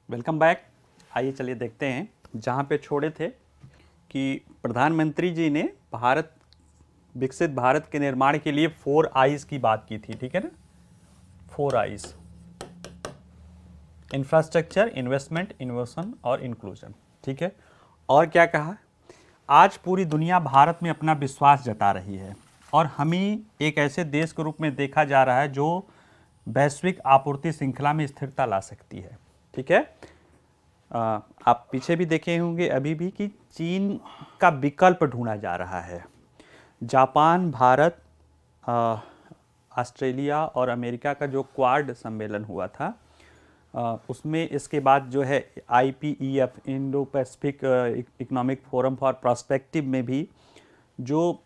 Welcome back. आइए चलिए देखते हैं जहाँ पे छोड़े थे कि प्रधानमंत्री जी ने विकसित भारत के निर्माण के लिए 4 आईज की बात की थी, ठीक है ना। 4 आईज: इंफ्रास्ट्रक्चर, इन्वेस्टमेंट, इनोवेशन और इंक्लूजन, ठीक है। और क्या कहा? आज पूरी दुनिया भारत में अपना विश्वास जता रही है और हमें एक ऐसे देश के रूप में देखा जा रहा है जो वैश्विक आपूर्ति श्रृंखला में स्थिरता ला सकती है, ठीक है। आप पीछे भी देखे होंगे अभी भी कि चीन का विकल्प ढूंढा जा रहा है। जापान, भारत, ऑस्ट्रेलिया और अमेरिका का जो क्वाड सम्मेलन हुआ था, उसमें इसके बाद जो है IPEF, Indo Pacific economic forum for prospective में भी जो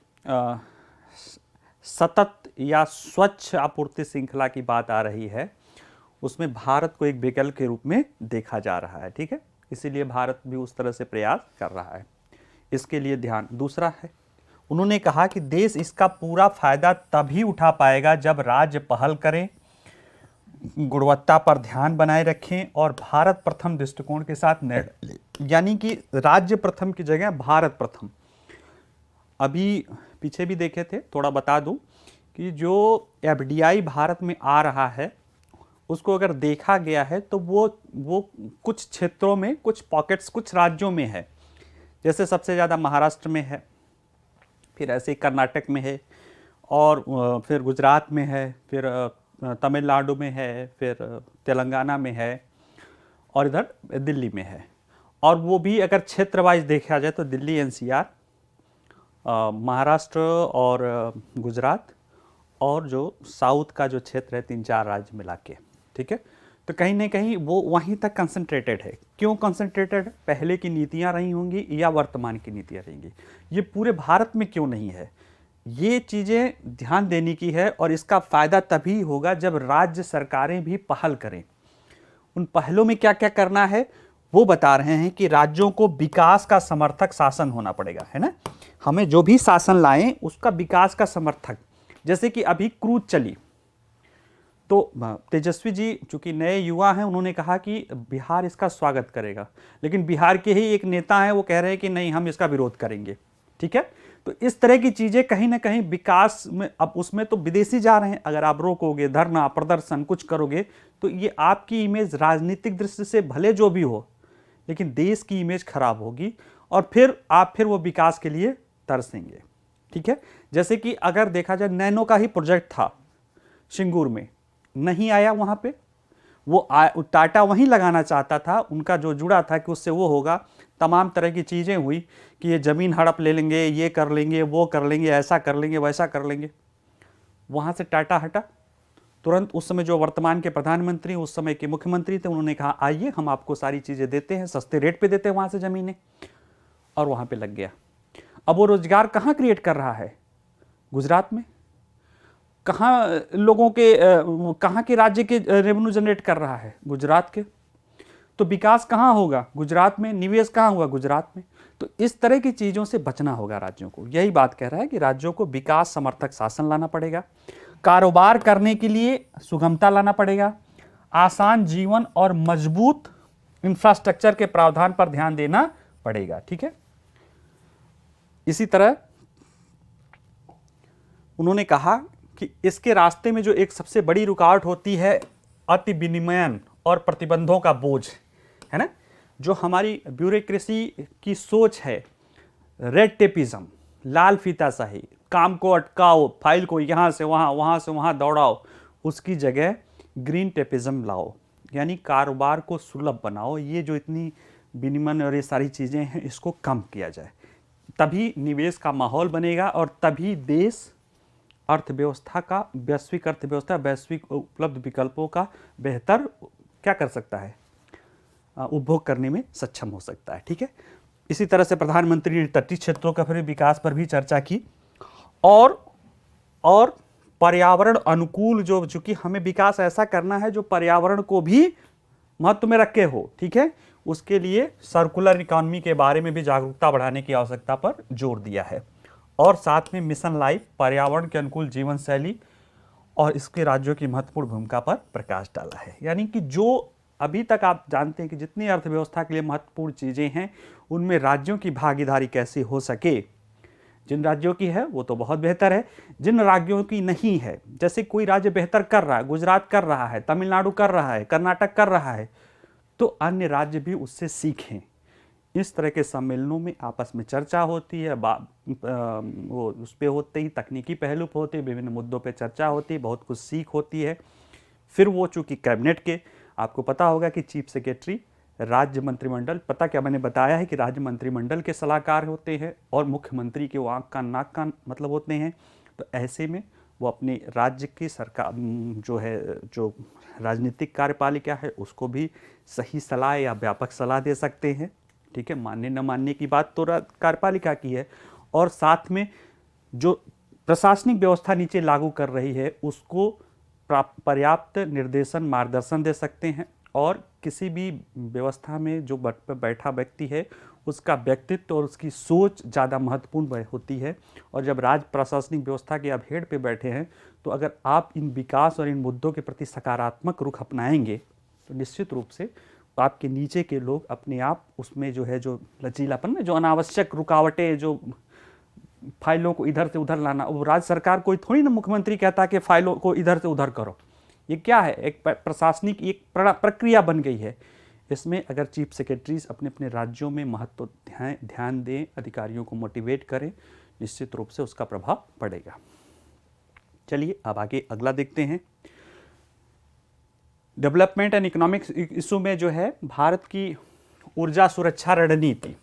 सतत या स्वच्छ आपूर्ति श्रृंखला की बात आ रही है, उसमें भारत को एक विकल्प के रूप में देखा जा रहा है, ठीक है। इसीलिए भारत भी उस तरह से प्रयास कर रहा है। इसके लिए ध्यान दूसरा है, उन्होंने कहा कि देश इसका पूरा फायदा तभी उठा पाएगा जब राज्य पहल करें, गुणवत्ता पर ध्यान बनाए रखें और भारत प्रथम दृष्टिकोण के साथ निर्णय लें। यानी कि राज्य प्रथम की जगह भारत प्रथम। अभी पीछे भी देखे थे, थोड़ा बता दूं कि जो FDI भारत में आ रहा है उसको अगर देखा गया है तो वो कुछ क्षेत्रों में, कुछ पॉकेट्स, कुछ राज्यों में है। जैसे सबसे ज़्यादा महाराष्ट्र में है, फिर ऐसे कर्नाटक में है, और फिर गुजरात में है, फिर तमिलनाडु में है, फिर तेलंगाना में है, और इधर दिल्ली में है। और वो भी अगर क्षेत्र वाइज देखा जाए तो दिल्ली NCR, महाराष्ट्र और गुजरात, और जो साउथ का जो क्षेत्र है 3-4 राज्य मिला के, ठीक है। तो कहीं ना कहीं वो वहीं तक कंसंट्रेटेड है। क्यों कंसंट्रेटेड है? पहले की नीतियां रही होंगी या वर्तमान की नीतियां रहेंगी, ये पूरे भारत में क्यों नहीं है? ये चीज़ें ध्यान देने की है और इसका फ़ायदा तभी होगा जब राज्य सरकारें भी पहल करें। उन पहलों में क्या क्या करना है वो बता रहे हैं कि राज्यों को विकास का समर्थक शासन होना पड़ेगा, है ना। हमें जो भी शासन लाएं उसका विकास का समर्थक। जैसे कि अभी क्रूज चली, तो तेजस्वी जी चूंकि नए युवा हैं, उन्होंने कहा कि बिहार इसका स्वागत करेगा, लेकिन बिहार के ही एक नेता हैं, वो कह रहे हैं कि नहीं, हम इसका विरोध करेंगे, ठीक है। तो इस तरह की चीजें कहीं ना कहीं विकास में, अब उसमें तो विदेशी जा रहे हैं, अगर आप रोकोगे, धरना प्रदर्शन कुछ करोगे, तो ये आपकी इमेज राजनीतिक दृष्टि से भले जो भी हो, लेकिन देश की इमेज खराब होगी और फिर वो विकास के लिए तरसेंगे, ठीक है। जैसे कि अगर देखा जाए, नैनो का ही प्रोजेक्ट था सिंगूर में, नहीं आया वहां पे, वो टाटा वहीं लगाना चाहता था, उनका जो जुड़ा था कि उससे वो होगा, तमाम तरह की चीज़ें हुई कि ये ज़मीन हड़प ले लेंगे, ये कर लेंगे, वो कर लेंगे, ऐसा कर लेंगे, वैसा कर लेंगे। वहाँ से टाटा हटा तुरंत। उस समय जो वर्तमान के प्रधानमंत्री, उस समय के मुख्यमंत्री थे, उन्होंने कहा आइए हम आपको सारी चीज़ें देते हैं, सस्ते रेट पे देते हैं वहाँ से ज़मीनें, और वहाँ पे लग गया। अब वो रोजगार कहाँ क्रिएट कर रहा है? गुजरात में। कहाँ लोगों के कहाँ के राज्य के रेवेन्यू जनरेट कर रहा है? गुजरात के। तो विकास कहाँ होगा? गुजरात में। निवेश कहाँ हुआ? गुजरात में। तो इस तरह की चीज़ों से बचना होगा राज्यों को। यही बात कह रहा है कि राज्यों को विकास समर्थक शासन लाना पड़ेगा, कारोबार करने के लिए सुगमता लाना पड़ेगा, आसान जीवन और मजबूत इंफ्रास्ट्रक्चर के प्रावधान पर ध्यान देना पड़ेगा, ठीक है। इसी तरह उन्होंने कहा कि इसके रास्ते में जो एक सबसे बड़ी रुकावट होती है, अति विनिमयन और प्रतिबंधों का बोझ, है ना। जो हमारी ब्यूरोक्रेसी की सोच है, रेड टेपिज्म, लाल फीताशाही, काम को अटकाओ, फाइल को यहाँ से वहाँ दौड़ाओ, उसकी जगह ग्रीन टेपिज्म लाओ, यानी कारोबार को सुलभ बनाओ। ये जो इतनी विनिमय और ये सारी चीज़ें हैं, इसको कम किया जाए, तभी निवेश का माहौल बनेगा और तभी देश अर्थव्यवस्था का, वैश्विक अर्थव्यवस्था, वैश्विक उपलब्ध विकल्पों का बेहतर क्या कर सकता है, उपभोग करने में सक्षम हो सकता है, ठीक है। इसी तरह से प्रधानमंत्री ने तटीय क्षेत्रों का फिर विकास पर भी चर्चा की और पर्यावरण अनुकूल, जो चूंकि हमें विकास ऐसा करना है जो पर्यावरण को भी महत्व में रखे हो, ठीक है। उसके लिए सर्कुलर इकोनॉमी के बारे में भी जागरूकता बढ़ाने की आवश्यकता पर जोर दिया है, और साथ में मिशन लाइफ, पर्यावरण के अनुकूल जीवन शैली और इसके राज्यों की महत्वपूर्ण भूमिका पर प्रकाश डाला है। यानी कि जो अभी तक आप जानते हैं कि जितनी अर्थव्यवस्था के लिए महत्वपूर्ण चीज़ें हैं उनमें राज्यों की भागीदारी कैसे हो सके। जिन राज्यों की है वो तो बहुत बेहतर है, जिन राज्यों की नहीं है, जैसे कोई राज्य बेहतर कर रहा है, गुजरात कर रहा है, तमिलनाडु कर रहा है, कर्नाटक कर रहा है, तो अन्य राज्य भी उससे सीखें। इस तरह के सम्मेलनों में आपस में चर्चा होती है, वो उस पर होते ही तकनीकी पहलू पर होते हैं, विभिन्न मुद्दों पे चर्चा होती है, बहुत कुछ सीख होती है। फिर वो चूंकि कैबिनेट के, आपको पता होगा कि चीफ सेक्रेटरी राज्य मंत्रिमंडल, पता क्या मैंने बताया है कि राज्य मंत्रिमंडल के सलाहकार होते हैं और मुख्यमंत्री के वो आँख कान नाक कान मतलब होते हैं। तो ऐसे में वो अपने राज्य की सरकार जो राजनीतिक कार्यपालिका है उसको भी सही सलाह या व्यापक सलाह दे सकते हैं। ठीक है, मानने न मानने की बात तो कार्यपालिका की है, और साथ में जो प्रशासनिक व्यवस्था नीचे लागू कर रही है उसको पर्याप्त निर्देशन मार्गदर्शन दे सकते हैं। और किसी भी व्यवस्था में जो बैठा व्यक्ति है उसका व्यक्तित्व और उसकी सोच ज़्यादा महत्वपूर्ण होती है। और जब राज्य प्रशासनिक व्यवस्था के आप हेड पे बैठे हैं तो अगर आप इन विकास और इन मुद्दों के प्रति सकारात्मक रुख अपनाएंगे तो निश्चित रूप से आपके नीचे के लोग अपने आप उसमें जो है जो लचीलापन में जो अनावश्यक रुकावटें, जो फाइलों को इधर से उधर लाना, वो राज्य सरकार कोई थोड़ी ना मुख्यमंत्री कहता कि फाइलों को इधर से उधर करो। ये क्या है, एक प्रशासनिक एक प्रक्रिया बन गई है। इसमें अगर चीफ सेक्रेटरीज अपने अपने राज्यों में महत्व ध्यान दें, अधिकारियों को मोटिवेट करें, निश्चित रूप से उसका प्रभाव पड़ेगा। चलिए अब आगे अगला देखते हैं। डेवलपमेंट एंड इकोनॉमिक्स इशू में जो है भारत की ऊर्जा सुरक्षा रणनीति,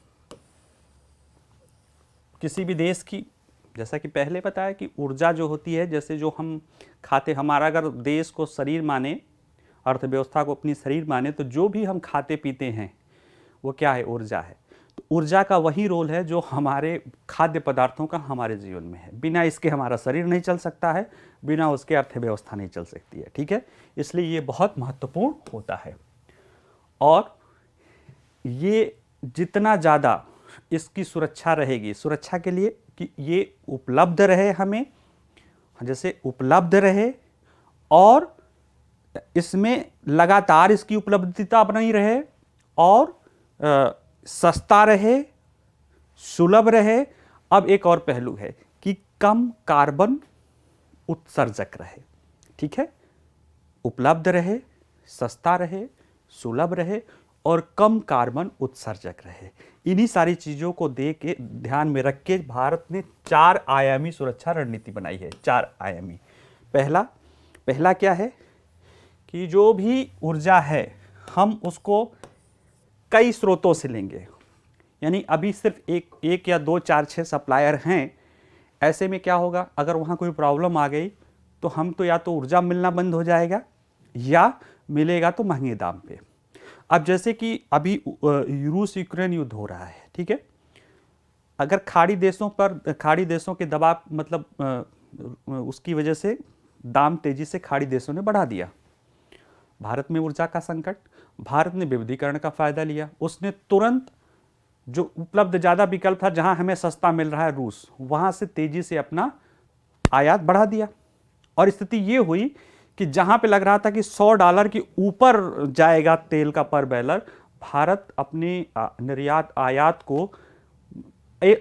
किसी भी देश की, जैसा कि पहले बताया कि ऊर्जा जो होती है, जैसे जो हम खाते, हमारा अगर देश को शरीर माने, अर्थव्यवस्था को अपनी शरीर माने, तो जो भी हम खाते पीते हैं वो क्या है, ऊर्जा है। तो ऊर्जा का वही रोल है जो हमारे खाद्य पदार्थों का हमारे जीवन में है। बिना इसके हमारा शरीर नहीं चल सकता है, बिना उसके अर्थव्यवस्था नहीं चल सकती है। ठीक है, इसलिए ये बहुत महत्वपूर्ण होता है। और ये जितना ज़्यादा इसकी सुरक्षा रहेगी, सुरक्षा के लिए कि ये उपलब्ध रहे हमें, जैसे उपलब्ध रहे और इसमें लगातार इसकी उपलब्धता बनी रहे और सस्ता रहे, सुलभ रहे। अब एक और पहलू है कि कम कार्बन उत्सर्जक रहे। ठीक है, उपलब्ध रहे, सस्ता रहे, सुलभ रहे और कम कार्बन उत्सर्जक रहे। इन्हीं सारी चीज़ों को ध्यान में रख के भारत ने 4 आयामी सुरक्षा रणनीति बनाई है। 4 आयामी। पहला क्या है कि जो भी ऊर्जा है हम उसको कई स्रोतों से लेंगे। यानी अभी सिर्फ एक या 2 4 6 सप्लायर हैं। ऐसे में क्या होगा, अगर वहाँ कोई प्रॉब्लम आ गई तो हम तो या तो ऊर्जा मिलना बंद हो जाएगा या मिलेगा तो महंगे दाम पे। अब जैसे कि अभी रूस यूक्रेन युद्ध हो रहा है, ठीक है, अगर खाड़ी देशों के दबाव मतलब उसकी वजह से दाम तेजी से खाड़ी देशों ने बढ़ा दिया। भारत में ऊर्जा का संकट, भारत ने विविधीकरण का फायदा लिया। उसने तुरंत जो उपलब्ध ज़्यादा विकल्प था, जहां हमें सस्ता मिल रहा है रूस, वहां से तेजी से अपना आयात बढ़ा दिया। और स्थिति ये हुई कि जहां पे लग रहा था कि $100 के ऊपर जाएगा तेल का पर बैरल, भारत अपने निर्यात आयात को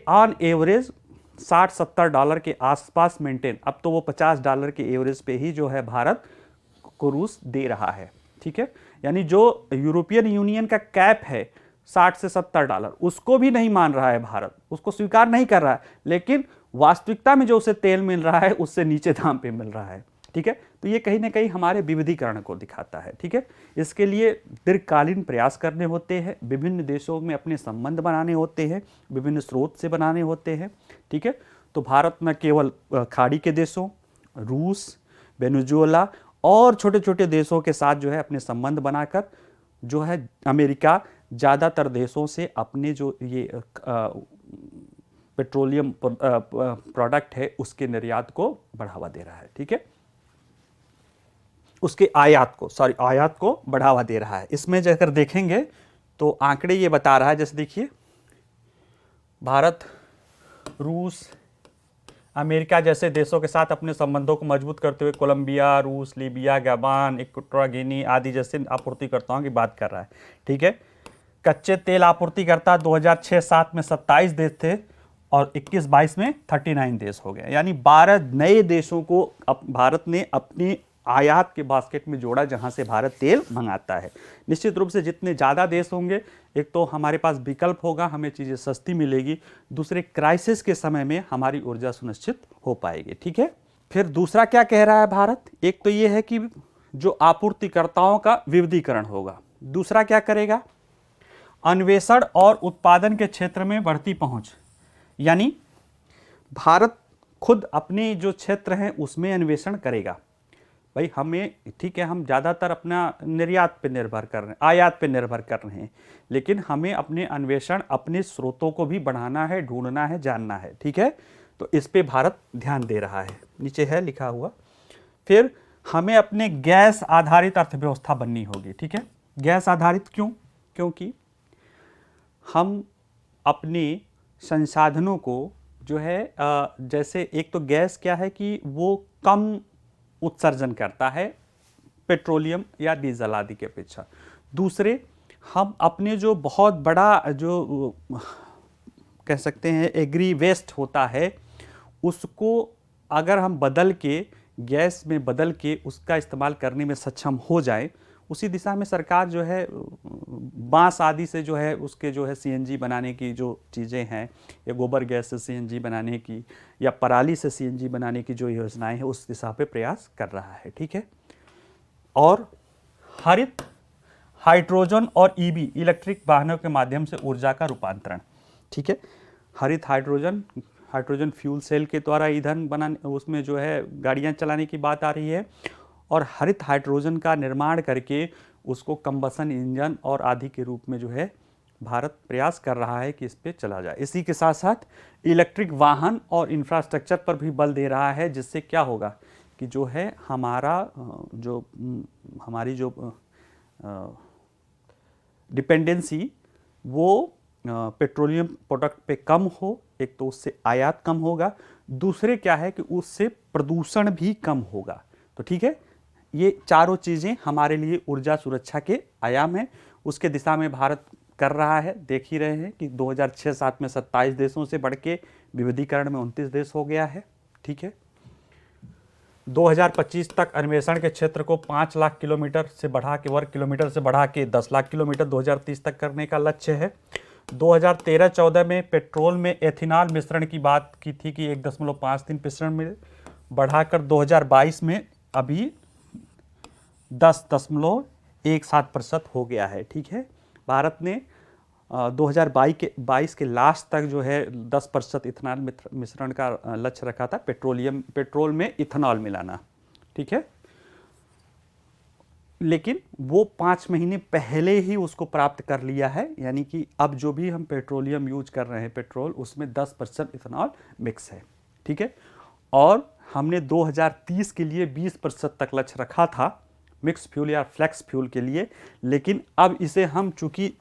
ऑन एवरेज $60-70 के आसपास मेंटेन, अब तो वो $50 के एवरेज पे ही जो है भारत को रूस दे रहा है। ठीक है, यानी जो यूरोपियन यूनियन का कैप है $60 से $70, उसको भी नहीं मान रहा है भारत, उसको स्वीकार नहीं कर रहा है, लेकिन वास्तविकता में जो उसे तेल मिल रहा है उससे नीचे दाम पे मिल रहा है। ठीक है, तो ये कहीं ना कहीं हमारे विविधीकरण को दिखाता है। ठीक है, इसके लिए दीर्घकालीन प्रयास करने होते हैं, विभिन्न देशों में अपने संबंध बनाने होते हैं, विभिन्न स्रोत से बनाने होते हैं। ठीक है, तो भारत न केवल खाड़ी के देशों, रूस, वेनेजुएला और छोटे छोटे देशों के साथ जो है अपने संबंध बनाकर जो है अमेरिका ज़्यादातर देशों से अपने जो ये पेट्रोलियम प्रोडक्ट है उसके निर्यात को बढ़ावा दे रहा है। ठीक है, उसके आयात को बढ़ावा दे रहा है। इसमें अगर देखेंगे तो आंकड़े ये बता रहा है, जैसे देखिए भारत, रूस, अमेरिका जैसे देशों के साथ अपने संबंधों को मजबूत करते हुए कोलंबिया, रूस, लीबिया, गबान, इक्वाटोरियल गिनी आदि जैसे आपूर्तिकर्ताओं की बात कर रहा है। ठीक है, कच्चे तेल आपूर्तिकर्ता 2006-7 में 27 देश थे और 21-22 में 39 देश हो गए, यानी 12 नए देशों को भारत ने अपनी आयात के बास्केट में जोड़ा जहां से भारत तेल मंगाता है। निश्चित रूप से जितने ज़्यादा देश होंगे, एक तो हमारे पास विकल्प होगा, हमें चीज़ें सस्ती मिलेगी, दूसरे क्राइसिस के समय में हमारी ऊर्जा सुनिश्चित हो पाएगी। ठीक है, फिर दूसरा क्या कह रहा है भारत, एक तो ये है कि जो आपूर्तिकर्ताओं का विविधीकरण होगा, दूसरा क्या करेगा, अन्वेषण और उत्पादन के क्षेत्र में बढ़ती पहुंच, यानी भारत खुद अपने जो क्षेत्र हैं उसमें अन्वेषण करेगा। भाई हमें ठीक है, हम ज़्यादातर अपना निर्यात पे निर्भर कर रहे हैं, आयात पे निर्भर कर रहे हैं, लेकिन हमें अपने अन्वेषण, अपने स्रोतों को भी बढ़ाना है, ढूंढना है, जानना है। ठीक है, तो इस पे भारत ध्यान दे रहा है, नीचे है लिखा हुआ। फिर हमें अपने गैस आधारित अर्थव्यवस्था बननी होगी। ठीक है, गैस आधारित क्यों, क्योंकि हम अपने संसाधनों को जो है जैसे एक तो गैस क्या है कि वो कम उत्सर्जन करता है पेट्रोलियम या डीजल आदि के अपेक्षा। दूसरे, हम अपने जो बहुत बड़ा जो कह सकते हैं एग्री वेस्ट होता है, उसको अगर हम बदल के गैस में बदल के उसका इस्तेमाल करने में सक्षम हो जाए, उसी दिशा में सरकार जो है बांस आदि से जो है उसके जो है सीएनजी बनाने की जो चीज़ें हैं, या गोबर गैस से सीएनजी बनाने की, या पराली से सीएनजी बनाने की जो योजनाएं हैं, उस दिशा पे प्रयास कर रहा है। ठीक है, और हरित हाइड्रोजन और ईवी इलेक्ट्रिक वाहनों के माध्यम से ऊर्जा का रूपांतरण। ठीक है, हरित हाइड्रोजन फ्यूल सेल के द्वारा ईंधन बनाने, उसमें जो है गाड़ियाँ चलाने की बात आ रही है, और हरित हाइड्रोजन का निर्माण करके उसको कंबसन इंजन और आदि के रूप में जो है भारत प्रयास कर रहा है कि इस पे चला जाए। इसी के साथ साथ इलेक्ट्रिक वाहन और इंफ्रास्ट्रक्चर पर भी बल दे रहा है, जिससे क्या होगा कि जो है हमारी जो डिपेंडेंसी वो पेट्रोलियम प्रोडक्ट पे कम हो, एक तो उससे आयात कम होगा, दूसरे क्या है कि उससे प्रदूषण भी कम होगा। तो ठीक है, ये चारों चीज़ें हमारे लिए ऊर्जा सुरक्षा के आयाम हैं, उसके दिशा में भारत कर रहा है। देख ही रहे हैं कि 2006-7 में 27 देशों से बढ़ के विविधीकरण में 29 देश हो गया है। ठीक है, 2025 तक अन्वेषण के क्षेत्र को 5 लाख किलोमीटर से बढ़ा के वर्ग किलोमीटर से बढ़ा के 10 लाख किलोमीटर 2030 तक करने का लक्ष्य है। 2013-14 में पेट्रोल में एथिनॉल मिश्रण की बात की थी कि 1.53 मिश्रण में बढ़ाकर 2022 में अभी 10.17% हो गया है। ठीक है, भारत ने 2022 के लास्ट तक जो है 10% इथेनॉल मिश्रण का लक्ष्य रखा था, पेट्रोल में इथेनॉल मिलाना। ठीक है, लेकिन वो 5 महीने पहले ही उसको प्राप्त कर लिया है, यानी कि अब जो भी हम पेट्रोलियम यूज कर रहे हैं पेट्रोल, उसमें 10% इथेनॉल मिक्स है। ठीक है, और हमने 2030 के लिए 20% तक लक्ष्य रखा था मिक्स फ्यूल या फ्लेक्स फ्यूल के लिए, लेकिन अब इसे हम चूंकि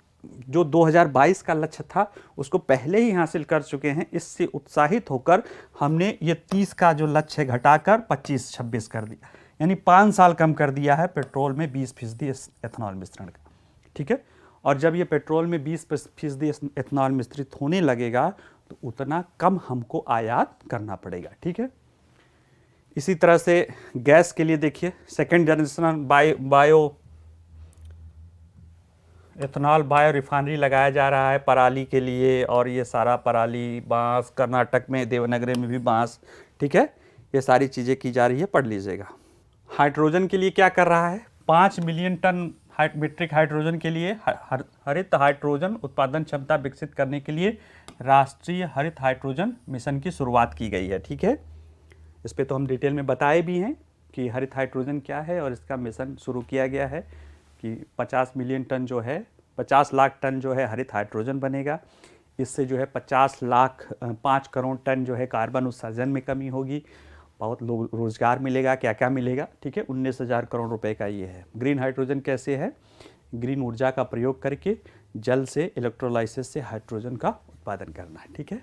जो 2022 का लक्ष्य था उसको पहले ही हासिल कर चुके हैं, इससे उत्साहित होकर हमने ये 30 का जो लक्ष्य घटाकर 25-26 कर दिया, यानी 5 साल कम कर दिया है पेट्रोल में 20% एथनॉल मिश्रण का। ठीक है, और जब ये पेट्रोल में 20% एथनॉल मिश्रित होने लगेगा तो उतना कम हमको आयात करना पड़ेगा। ठीक है, इसी तरह से गैस के लिए देखिए, second generation bio ethanol bio refinery लगाया जा रहा है पराली के लिए, और ये सारा पराली, बांस, कर्नाटक में देवनागरी में भी बांस। ठीक है, ये सारी चीज़ें की जा रही है, पढ़ लीजिएगा। हाइड्रोजन के लिए क्या कर रहा है, 5 मिलियन टन मीट्रिक हाइड्रोजन के लिए हरित हाइड्रोजन उत्पादन क्षमता विकसित करने के लिए राष्ट्रीय हरित हाइड्रोजन मिशन की शुरुआत की गई है। ठीक है, इस पे तो हम डिटेल में बताए भी हैं कि हरित हाइड्रोजन क्या है, और इसका मिशन शुरू किया गया है कि 50 मिलियन टन जो है 50 लाख टन जो है हरित हाइड्रोजन बनेगा। इससे जो है 5 करोड़ टन जो है कार्बन उत्सर्जन में कमी होगी, बहुत लोग रोजगार मिलेगा। क्या क्या मिलेगा, ठीक है, 19,000 करोड़ रुपए का ये है। ग्रीन हाइड्रोजन कैसे है, ग्रीन ऊर्जा का प्रयोग करके जल से इलेक्ट्रोलाइसिस से हाइड्रोजन का उत्पादन करना है। ठीक है,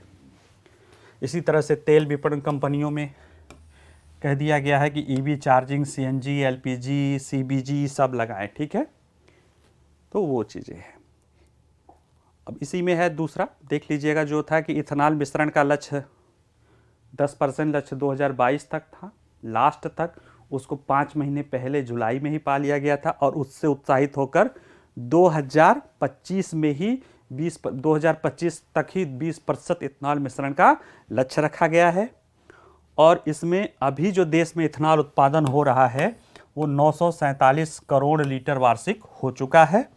इसी तरह से तेल विपणन कंपनियों में कह दिया गया है कि EV charging, CNG, LPG, CBG सब लगाएं, ठीक है। तो वो चीज़ें हैं। अब इसी में है दूसरा, देख लीजिएगा, जो था कि इथेनॉल मिश्रण का लक्ष्य 10% लक्ष्य 2022 तक था। लास्ट तक उसको 5 महीने पहले जुलाई में ही पा लिया गया था और उससे उत्साहित होकर 2025 में ही 2025 तक ही 20% इथेनॉल मिश्रण का लक्ष्य रखा गया है। और इसमें अभी जो देश में इथेनॉल उत्पादन हो रहा है वो 947 करोड़ लीटर वार्षिक हो चुका है,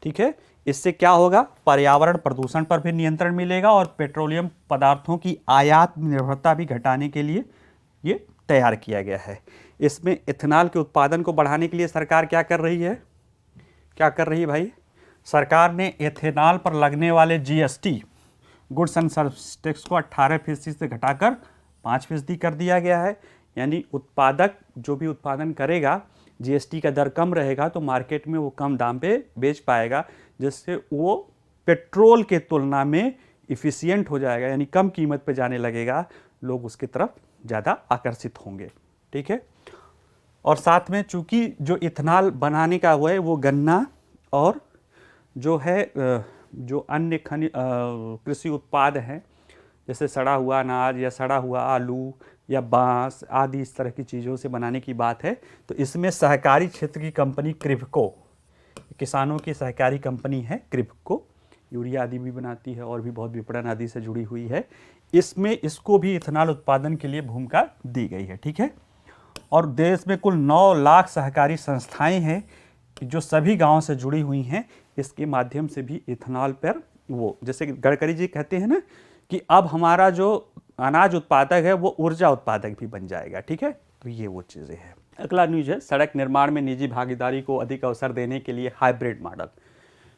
ठीक है। इससे क्या होगा, पर्यावरण प्रदूषण पर भी नियंत्रण मिलेगा और पेट्रोलियम पदार्थों की आयात निर्भरता भी घटाने के लिए ये तैयार किया गया है। इसमें इथेनॉल के उत्पादन को बढ़ाने के लिए सरकार क्या कर रही है, क्या कर रही है भाई? सरकार ने इथेनॉल पर लगने वाले GST, goods and service tax को 18% से घटाकर 5% कर दिया गया है। यानी उत्पादक जो भी उत्पादन करेगा, जीएसटी का दर कम रहेगा तो मार्केट में वो कम दाम पे बेच पाएगा, जिससे वो पेट्रोल के तुलना में इफ़िशियंट हो जाएगा, यानी कम कीमत पे जाने लगेगा, लोग उसकी तरफ ज़्यादा आकर्षित होंगे, ठीक है। और साथ में चूंकि जो इथेनॉल बनाने का वो है वो गन्ना और जो है जो अन्य कृषि उत्पाद हैं, जैसे सड़ा हुआ अनाज या सड़ा हुआ आलू या बांस आदि, इस तरह की चीज़ों से बनाने की बात है। तो इसमें सहकारी क्षेत्र की कंपनी क्रिप्को, किसानों की सहकारी कंपनी है क्रिप्को, यूरिया आदि भी बनाती है और भी बहुत विपणन आदि से जुड़ी हुई है। इसमें इसको भी इथेनॉल उत्पादन के लिए भूमिका दी गई है, ठीक है। और देश में कुल 9 लाख सहकारी संस्थाएं हैं जो सभी गांवों से जुड़ी हुई हैं। इसके माध्यम से भी इथेनॉल पर वो, जैसे गडकरी जी कहते हैं ना कि अब हमारा जो अनाज उत्पादक है वो ऊर्जा उत्पादक भी बन जाएगा, ठीक है। तो ये वो चीज़ें हैं। अगला न्यूज़ है, सड़क निर्माण में निजी भागीदारी को अधिक अवसर देने के लिए हाइब्रिड मॉडल।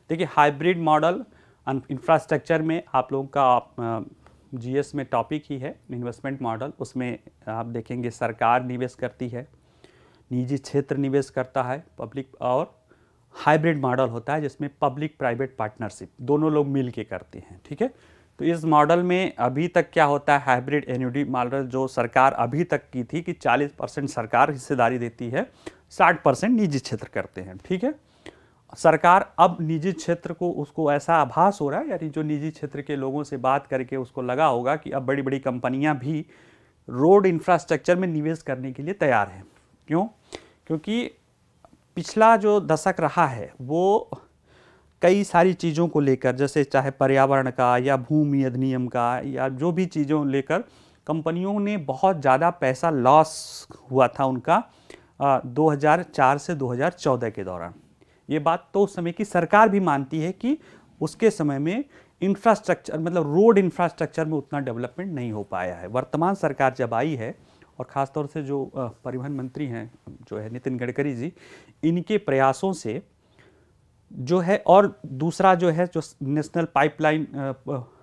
देखिए, हाइब्रिड मॉडल इंफ्रास्ट्रक्चर में आप लोगों का जीएस में टॉपिक ही है इन्वेस्टमेंट मॉडल। उसमें आप देखेंगे सरकार निवेश करती है, निजी क्षेत्र निवेश करता है, पब्लिक, और हाइब्रिड मॉडल होता है जिसमें पब्लिक प्राइवेट पार्टनरशिप दोनों लोग मिल के करते हैं, ठीक है। तो इस मॉडल में अभी तक क्या होता है, हाइब्रिड एन्युटी मॉडल जो सरकार अभी तक की थी कि 40% सरकार हिस्सेदारी देती है, 60% निजी क्षेत्र करते हैं, ठीक है। सरकार अब निजी क्षेत्र को, उसको ऐसा आभास हो रहा है, यानी जो निजी क्षेत्र के लोगों से बात करके उसको लगा होगा कि अब बड़ी बड़ी कंपनियां भी रोड इंफ्रास्ट्रक्चर में निवेश करने के लिए तैयार हैं। क्यों? क्योंकि पिछला जो दशक रहा है वो कई सारी चीज़ों को लेकर, जैसे चाहे पर्यावरण का या भूमि अधिनियम का या जो भी चीज़ों लेकर कंपनियों ने बहुत ज़्यादा पैसा लॉस हुआ था उनका 2004 से 2014 के दौरान। ये बात तो उस समय की सरकार भी मानती है कि उसके समय में इंफ्रास्ट्रक्चर, मतलब रोड इंफ्रास्ट्रक्चर में उतना डेवलपमेंट नहीं हो पाया है। वर्तमान सरकार जब आई है और ख़ासतौर से जो परिवहन मंत्री हैं जो है नितिन गडकरी जी, इनके प्रयासों से जो है, और दूसरा जो है जो नेशनल पाइपलाइन,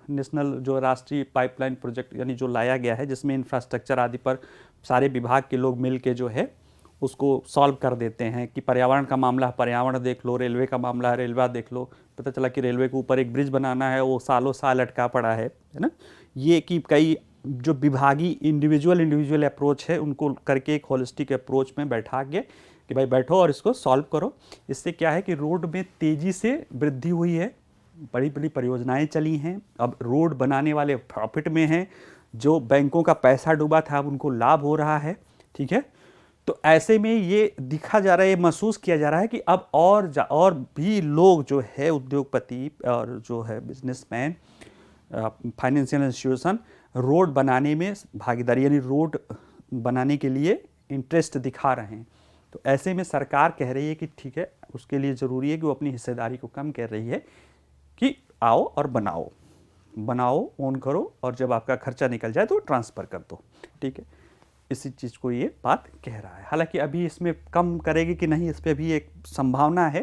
नेशनल जो राष्ट्रीय पाइपलाइन प्रोजेक्ट यानी जो लाया गया है, जिसमें इंफ्रास्ट्रक्चर आदि पर सारे विभाग के लोग मिल के जो है उसको सॉल्व कर देते हैं कि पर्यावरण का मामला है पर्यावरण देख लो, रेलवे का मामला है रेलवे देख लो। पता चला कि रेलवे के ऊपर एक ब्रिज बनाना है, वो सालों साल अटका पड़ा है ना। ये कि कई जो विभागीय इंडिविजुअल अप्रोच है उनको करके एक होलिस्टिक अप्रोच में बैठा के कि भाई बैठो और इसको सॉल्व करो। इससे क्या है कि रोड में तेज़ी से वृद्धि हुई है, बड़ी बड़ी परियोजनाएं चली हैं, अब रोड बनाने वाले प्रॉफिट में हैं, जो बैंकों का पैसा डूबा था अब उनको लाभ हो रहा है, ठीक है। तो ऐसे में ये दिखा जा रहा है, ये महसूस किया जा रहा है कि अब और भी लोग जो है उद्योगपति और जो है बिजनेसमैन, फाइनेंशियल इंस्टीट्यूशन रोड बनाने में भागीदारी यानी रोड बनाने के लिए इंटरेस्ट दिखा रहे हैं। तो ऐसे में सरकार कह रही है कि ठीक है, उसके लिए ज़रूरी है कि वो अपनी हिस्सेदारी को कम कर रही है कि आओ और बनाओ ओन करो, और जब आपका खर्चा निकल जाए तो ट्रांसफ़र कर दो, ठीक है। इसी चीज़ को ये बात कह रहा है। हालांकि अभी इसमें कम करेगी कि नहीं, इस पर भी एक संभावना है,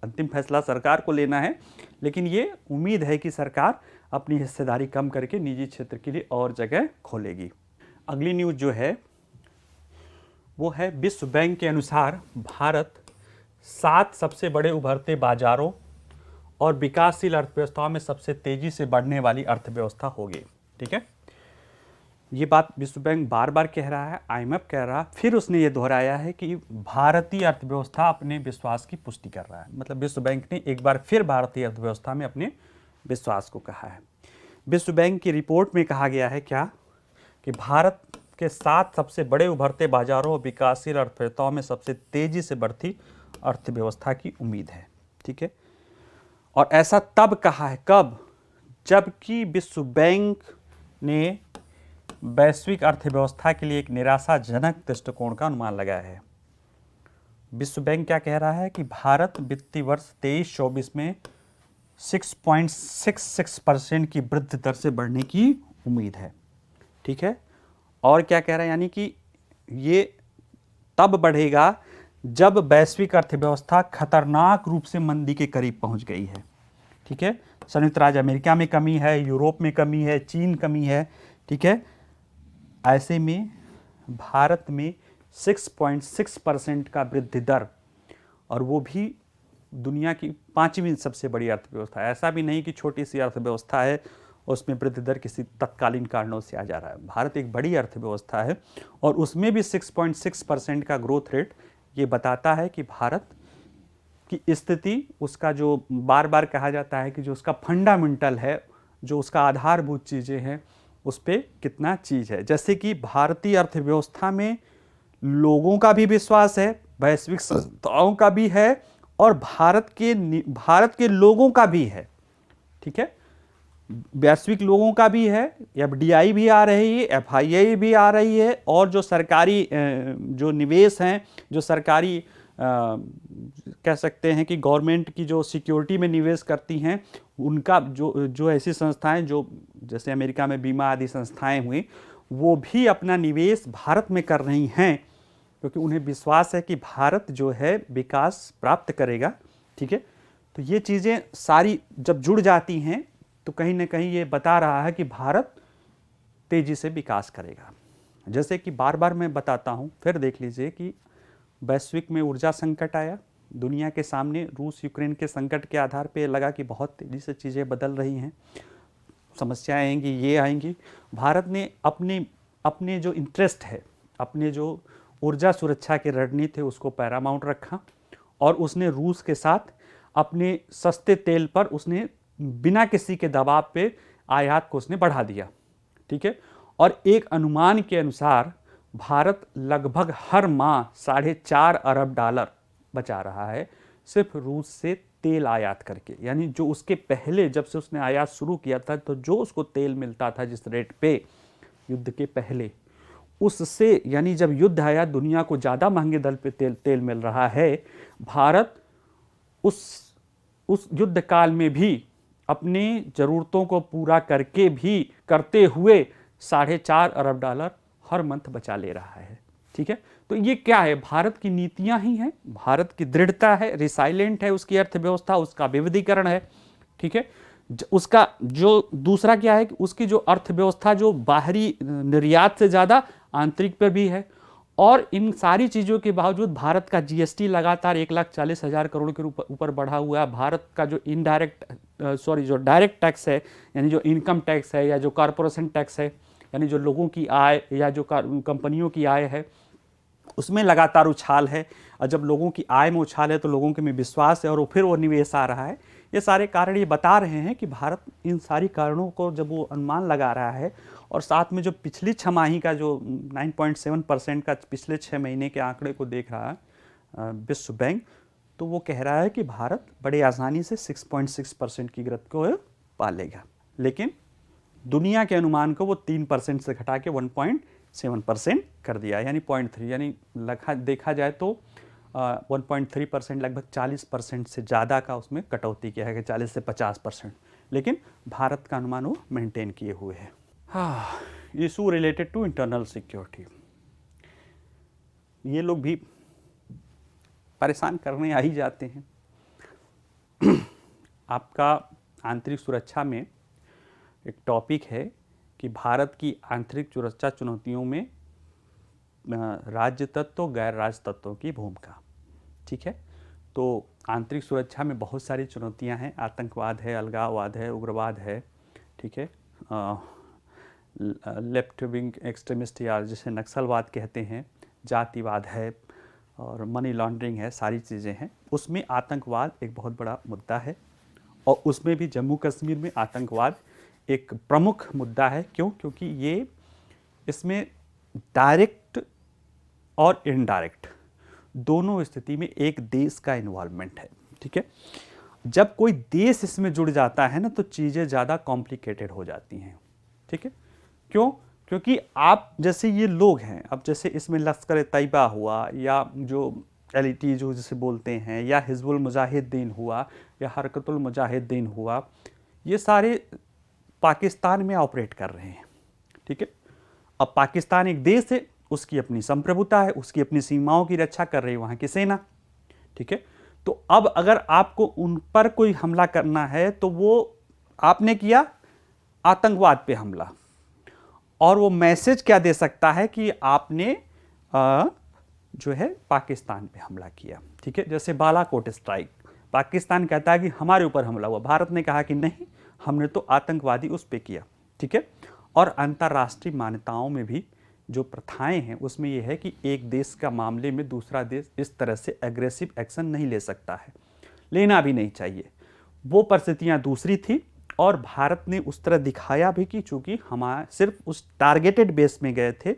अंतिम फैसला सरकार को लेना है, लेकिन ये उम्मीद है कि सरकार अपनी हिस्सेदारी कम करके निजी क्षेत्र के लिए और जगह खोलेगी। अगली न्यूज़ जो है वो है, विश्व बैंक के अनुसार भारत 7 सबसे बड़े उभरते बाजारों और विकासशील अर्थव्यवस्थाओं में सबसे तेज़ी से बढ़ने वाली अर्थव्यवस्था होगी, ठीक है। ये बात विश्व बैंक बार बार कह रहा है, IMF कह रहा है, फिर उसने ये दोहराया है कि भारतीय अर्थव्यवस्था अपने विश्वास की पुष्टि कर रहा है। मतलब विश्व बैंक ने एक बार फिर भारतीय अर्थव्यवस्था में अपने विश्वास को कहा है। विश्व बैंक की रिपोर्ट में कहा गया है क्या, कि भारत के 7 सबसे बड़े उभरते बाजारों और विकासशील अर्थव्यवस्थाओं में सबसे तेजी से बढ़ती अर्थव्यवस्था की उम्मीद है। ठीक है, और ऐसा तब कहा है, कब, जबकि विश्व बैंक ने वैश्विक अर्थव्यवस्था के लिए एक निराशाजनक दृष्टिकोण का अनुमान लगाया है। विश्व बैंक क्या कह रहा है कि भारत वित्तीय वर्ष 23-24 में 6.66% की वृद्धि दर से बढ़ने की उम्मीद है। ठीक है, और क्या कह रहा है, यानी कि ये तब बढ़ेगा जब वैश्विक अर्थव्यवस्था खतरनाक रूप से मंदी के करीब पहुंच गई है। ठीक है, संयुक्त राज्य अमेरिका में कमी है, यूरोप में कमी है, चीन कमी है। ठीक है, ऐसे में भारत में 6.6% का वृद्धि दर, और वो भी दुनिया की 5वीं सबसे बड़ी अर्थव्यवस्था है। ऐसा भी नहीं कि छोटी सी अर्थव्यवस्था है उसमें वृद्धि दर किसी तत्कालीन कारणों से आ जा रहा है। भारत एक बड़ी अर्थव्यवस्था है और उसमें भी 6.6% का ग्रोथ रेट ये बताता है कि भारत की स्थिति, उसका जो बार बार कहा जाता है कि जो उसका फंडामेंटल है, जो उसका आधारभूत चीज़ें हैं, उस पर कितना चीज़ है। जैसे कि भारतीय अर्थव्यवस्था में लोगों का भी विश्वास है, वैश्विक संस्थाओं का भी है, और भारत के लोगों का भी है। ठीक है, वैश्विक लोगों का भी है, FDI भी आ रही है, FII भी आ रही है, और जो सरकारी जो निवेश हैं, जो सरकारी कह सकते हैं कि गवर्नमेंट की जो सिक्योरिटी में निवेश करती हैं, उनका जो ऐसी संस्थाएं, जो जैसे अमेरिका में बीमा आदि संस्थाएं हुई, वो भी अपना निवेश भारत में कर रही हैं, क्योंकि उन्हें विश्वास है कि भारत जो है विकास प्राप्त करेगा। ठीक है, तो ये चीज़ें सारी जब जुड़ जाती हैं तो कहीं ना कहीं ये बता रहा है कि भारत तेज़ी से विकास करेगा। जैसे कि बार बार मैं बताता हूँ, फिर देख लीजिए कि वैश्विक में ऊर्जा संकट आया दुनिया के सामने, रूस यूक्रेन के संकट के आधार पे लगा कि बहुत तेज़ी से चीज़ें बदल रही हैं, समस्याएं आएंगी, ये आएंगी। भारत ने अपने जो इंटरेस्ट है, अपने जो ऊर्जा सुरक्षा की रणनीति है, उसको पैरामाउंट रखा, और उसने रूस के साथ अपने सस्ते तेल पर उसने बिना किसी के दबाव पे आयात को उसने बढ़ा दिया। ठीक है, और एक अनुमान के अनुसार भारत लगभग हर माह $4.5 अरब बचा रहा है सिर्फ रूस से तेल आयात करके। यानी जो उसके पहले, जब से उसने आयात शुरू किया था, तो जो उसको तेल मिलता था जिस रेट पे युद्ध के पहले, उससे, यानी जब युद्ध आया, दुनिया को ज़्यादा महंगे दर पे तेल मिल रहा है। भारत उस युद्ध काल में भी अपनी ज़रूरतों को पूरा करते हुए $4.5 अरब हर मंथ बचा ले रहा है। ठीक है, तो ये क्या है, भारत की नीतियां ही हैं, भारत की दृढ़ता है, रिसाइलेंट है उसकी अर्थव्यवस्था, उसका विविधीकरण है। ठीक है, उसका जो दूसरा क्या है कि उसकी जो अर्थव्यवस्था जो बाहरी निर्यात से ज़्यादा आंतरिक पर भी है। और इन सारी चीज़ों के बावजूद भारत का GST लगातार 1,40,000 करोड़ के ऊपर बढ़ा हुआ है। भारत का जो जो डायरेक्ट टैक्स है, यानी जो इनकम टैक्स है या जो कॉरपोरेशन टैक्स है, यानी जो लोगों की आय या जो कंपनियों की आय है, उसमें लगातार उछाल है। और जब लोगों की आय में उछाल है तो लोगों के में विश्वास है, और फिर वो निवेश आ रहा है। ये सारे कारण ये बता रहे हैं कि भारत इन सारी कारणों को जब वो अनुमान लगा रहा है, और साथ में जो पिछली छमाही का जो 9.7% का पिछले 6 महीने के आंकड़े को देख रहा है विश्व बैंक, तो वो कह रहा है कि भारत बड़े आसानी से 6.6% की ग्रोथ को पा लेगा। लेकिन दुनिया के अनुमान को वो 3% से घटा के 1.7% कर दिया, यानी 0.3, यानी देखा जाए तो 1.3%, लगभग 40% से ज़्यादा का उसमें कटौती किया है कि 40 से 50%। लेकिन भारत का अनुमान वो मेंटेन किए हुए है। हाँ, issue related to internal security, ये लोग भी परेशान करने आ ही जाते हैं। आपका आंतरिक सुरक्षा में एक टॉपिक है कि भारत की आंतरिक सुरक्षा चुनौतियों में राज्य तत्व, गैर राज्य तत्वों की भूमिका। ठीक है, तो आंतरिक सुरक्षा में बहुत सारी चुनौतियां हैं, आतंकवाद है, अलगाववाद है, उग्रवाद है। ठीक है, लेफ्ट विंग एक्सट्रीमिस्ट या जिसे नक्सलवाद कहते हैं, जातिवाद है और मनी लॉन्ड्रिंग है, सारी चीज़ें हैं। उसमें आतंकवाद एक बहुत बड़ा मुद्दा है और उसमें भी जम्मू कश्मीर में आतंकवाद एक प्रमुख मुद्दा है। क्यों? क्योंकि ये इसमें डायरेक्ट और इनडायरेक्ट दोनों स्थिति में एक देश का इन्वॉल्वमेंट है। ठीक है, जब कोई देश इसमें जुड़ जाता है ना तो चीज़ें ज़्यादा कॉम्प्लिकेटेड हो जाती हैं। ठीक है, क्यों? क्योंकि आप जैसे ये लोग हैं, अब जैसे इसमें लश्कर तैयबा हुआ या जो एलिटी जो जिसे बोलते हैं, या हिजबुल मुजाहिदीन हुआ या हरकतुल मुजाहिदीन हुआ, ये सारे पाकिस्तान में ऑपरेट कर रहे हैं। ठीक है, अब पाकिस्तान एक देश है, उसकी अपनी संप्रभुता है, उसकी अपनी सीमाओं की रक्षा कर रही है वहाँ की सेना। ठीक है, तो अब अगर आपको उन पर कोई हमला करना है तो वो आपने किया आतंकवाद पे हमला, और वो मैसेज क्या दे सकता है कि आपने जो है पाकिस्तान पे हमला किया। ठीक है, जैसे बालाकोट स्ट्राइक, पाकिस्तान कहता है कि हमारे ऊपर हमला हुआ, भारत ने कहा कि नहीं, हमने तो आतंकवादी उस पे किया। ठीक है, और अंतर्राष्ट्रीय मान्यताओं में भी जो प्रथाएं हैं उसमें यह है कि एक देश का मामले में दूसरा देश इस तरह से एग्रेसिव एक्शन नहीं ले सकता है, लेना भी नहीं चाहिए। वो परिस्थितियां दूसरी थी और भारत ने उस तरह दिखाया भी कि चूंकि हम सिर्फ उस टारगेटेड बेस में गए थे,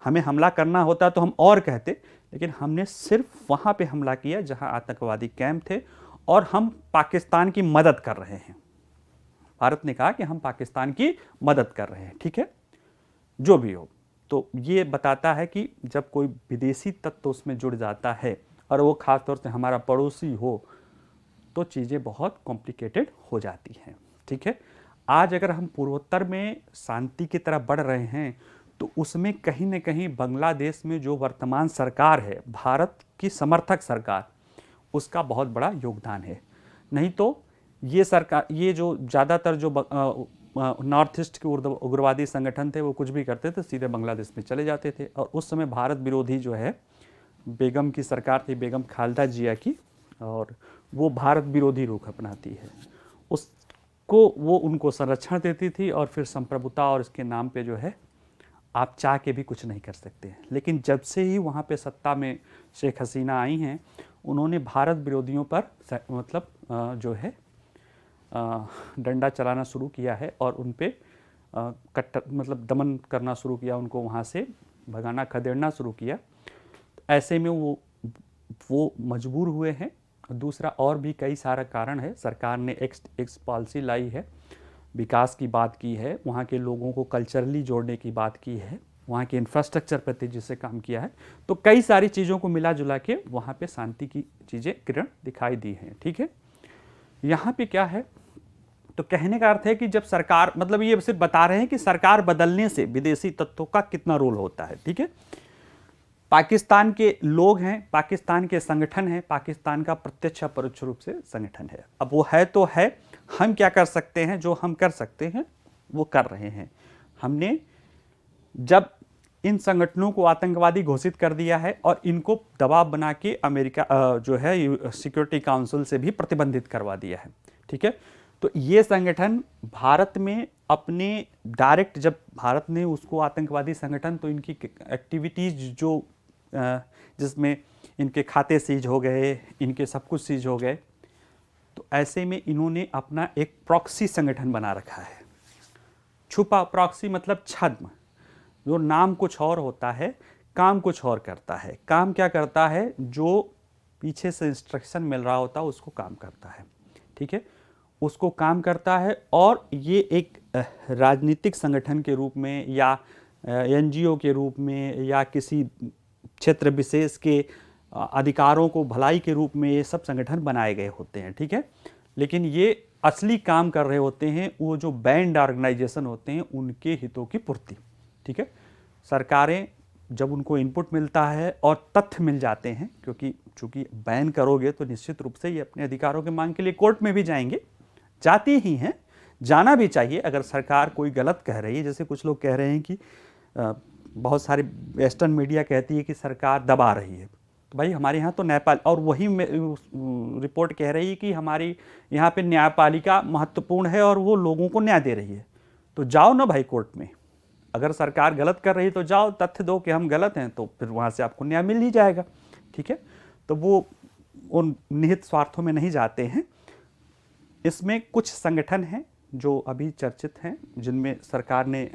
हमें हमला करना होता तो हम और कहते, लेकिन हमने सिर्फ वहाँ पे हमला किया जहाँ आतंकवादी कैंप थे और हम पाकिस्तान की मदद कर रहे हैं। भारत ने कहा कि हम पाकिस्तान की मदद कर रहे हैं। ठीक है, जो भी हो, तो ये बताता है कि जब कोई विदेशी तत्व उसमें जुड़ जाता है और वो खासतौर से हमारा पड़ोसी हो तो चीज़ें बहुत कॉम्प्लिकेटेड हो जाती हैं। ठीक है, आज अगर हम पूर्वोत्तर में शांति की तरफ बढ़ रहे हैं तो उसमें कहीं न कहीं बांग्लादेश में जो वर्तमान सरकार है, भारत की समर्थक सरकार, उसका बहुत बड़ा योगदान है। नहीं तो ये सरकार, ये जो ज़्यादातर जो नॉर्थ ईस्ट के उग्रवादी संगठन थे वो कुछ भी करते थे सीधे बांग्लादेश में चले जाते थे। और उस समय भारत विरोधी जो है बेगम की सरकार थी, बेगम खालदा जिया की, और वो भारत विरोधी रुख अपनाती है। उसको वो उनको संरक्षण देती थी और फिर संप्रभुता और इसके नाम पे जो है आप चाह के भी कुछ नहीं कर सकते हैं। लेकिन जब से ही वहाँ पे सत्ता में शेख हसीना आई हैं, उन्होंने भारत विरोधियों पर मतलब जो है डंडा चलाना शुरू किया है और उन पे कट्टर मतलब दमन करना शुरू किया, उनको वहाँ से भगाना खदेड़ना शुरू किया। ऐसे में वो मजबूर हुए हैं। दूसरा और भी कई सारा कारण है। सरकार ने एक्स पॉलिसी लाई है, विकास की बात की है, वहाँ के लोगों को कल्चरली जोड़ने की बात की है, वहाँ के इंफ्रास्ट्रक्चर पर तेजी से काम किया है। तो कई सारी चीज़ों को मिला जुला के वहाँ पे शांति की चीज़ें किरण दिखाई दी हैं। ठीक है, यहाँ पे क्या है, तो कहने का अर्थ है कि जब सरकार, मतलब ये सिर्फ बता रहे हैं कि सरकार बदलने से विदेशी तत्वों का कितना रोल होता है। ठीक है, पाकिस्तान के लोग हैं, पाकिस्तान के संगठन हैं, पाकिस्तान का प्रत्यक्ष या परोक्ष रूप से संगठन है। अब वो है तो है, हम क्या कर सकते हैं, जो हम कर सकते हैं वो कर रहे हैं। हमने जब इन संगठनों को आतंकवादी घोषित कर दिया है और इनको दबाव बना के अमेरिका जो है सिक्योरिटी काउंसिल से भी प्रतिबंधित करवा दिया है। ठीक है, तो ये संगठन भारत में अपने डायरेक्ट, जब भारत ने उसको आतंकवादी संगठन, तो इनकी एक्टिविटीज़ जो जिसमें इनके खाते सीज हो गए, इनके सब कुछ सीज हो गए, तो ऐसे में इन्होंने अपना एक प्रॉक्सी संगठन बना रखा है। छुपा प्रॉक्सी मतलब छद्म, जो नाम कुछ और होता है, काम कुछ और करता है। काम क्या करता है, जो पीछे से इंस्ट्रक्शन मिल रहा होता है उसको काम करता है। ठीक है, उसको काम करता है और ये एक राजनीतिक संगठन के रूप में या एनजीओ के रूप में या किसी क्षेत्र विशेष के अधिकारों को भलाई के रूप में ये सब संगठन बनाए गए होते हैं। ठीक है, लेकिन ये असली काम कर रहे होते हैं वो जो बैंड ऑर्गेनाइजेशन होते हैं उनके हितों की पूर्ति। ठीक है, सरकारें जब उनको इनपुट मिलता है और तथ्य मिल जाते हैं, क्योंकि चूंकि बैन करोगे तो निश्चित रूप से ये अपने अधिकारों की मांग के लिए कोर्ट में भी जाएंगे, जाती ही हैं, जाना भी चाहिए। अगर सरकार कोई गलत कह रही है, जैसे कुछ लोग कह रहे हैं कि बहुत सारी वेस्टर्न मीडिया कहती है कि सरकार दबा रही है, तो भाई हमारे यहाँ तो न्यायपाल, और वही रिपोर्ट कह रही है कि हमारी यहाँ पे न्यायपालिका महत्वपूर्ण है और वो लोगों को न्याय दे रही है, तो जाओ ना भाई कोर्ट में, अगर सरकार गलत कर रही तो जाओ तथ्य दो कि हम गलत हैं, तो फिर वहाँ से आपको न्याय मिल ही जाएगा। ठीक है, तो वो उन निहित स्वार्थों में नहीं जाते हैं। इसमें कुछ संगठन हैं जो अभी चर्चित हैं, जिनमें सरकार ने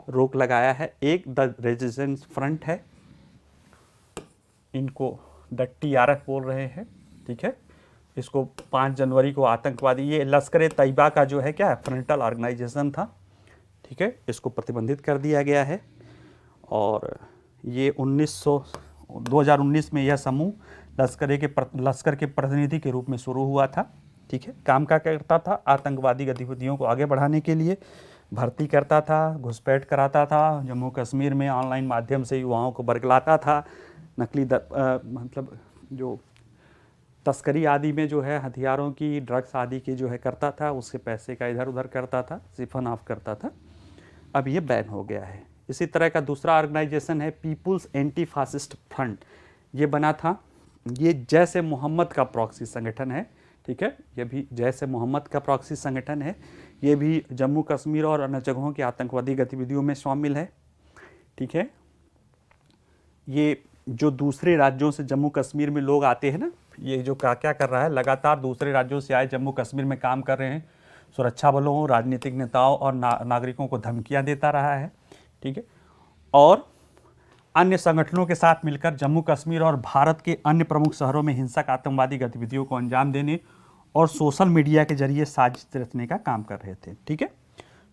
रोक लगाया है। एक द रेजिस्टेंस फ्रंट है, इनको द TRF बोल रहे हैं। ठीक है, इसको 5 जनवरी को आतंकवादी, ये लश्कर तैयबा का जो है क्या है, फ्रंटल ऑर्गेनाइजेशन था। ठीक है, इसको प्रतिबंधित कर दिया गया है। और ये 2019 में यह समूह लश्कर के प्रतिनिधि के रूप में शुरू हुआ था। ठीक है, काम क्या करता था, आतंकवादी गतिविधियों को आगे बढ़ाने के लिए भर्ती करता था, घुसपैठ कराता था, जम्मू कश्मीर में ऑनलाइन माध्यम से युवाओं को बरगलाता था, नकली मतलब जो तस्करी आदि में जो है हथियारों की, ड्रग्स आदि की जो है करता था, उससे पैसे का इधर उधर करता था, सिफन ऑफ करता था। अब ये बैन हो गया है। इसी तरह का दूसरा ऑर्गेनाइजेशन है पीपुल्स एंटी फासिस्ट फ्रंट, ये बना था। ये जैश ए मोहम्मद का प्रॉक्सी संगठन है। ठीक है, ये भी जैश ए मोहम्मद का प्रॉक्सी संगठन है। ये भी जम्मू कश्मीर और अन्य जगहों की आतंकवादी गतिविधियों में शामिल है। ठीक है, ये जो दूसरे राज्यों से जम्मू कश्मीर में लोग आते हैं ना, ये जो क्या कर रहा है, लगातार दूसरे राज्यों से आए जम्मू कश्मीर में काम कर रहे हैं, सुरक्षा बलों, राजनीतिक नेताओं और नागरिकों को धमकियां देता रहा है। ठीक है, और अन्य संगठनों के साथ मिलकर जम्मू कश्मीर और भारत के अन्य प्रमुख शहरों में हिंसक आतंकवादी गतिविधियों को अंजाम देने और सोशल मीडिया के जरिए साजिश रचने का काम कर रहे थे। ठीक है,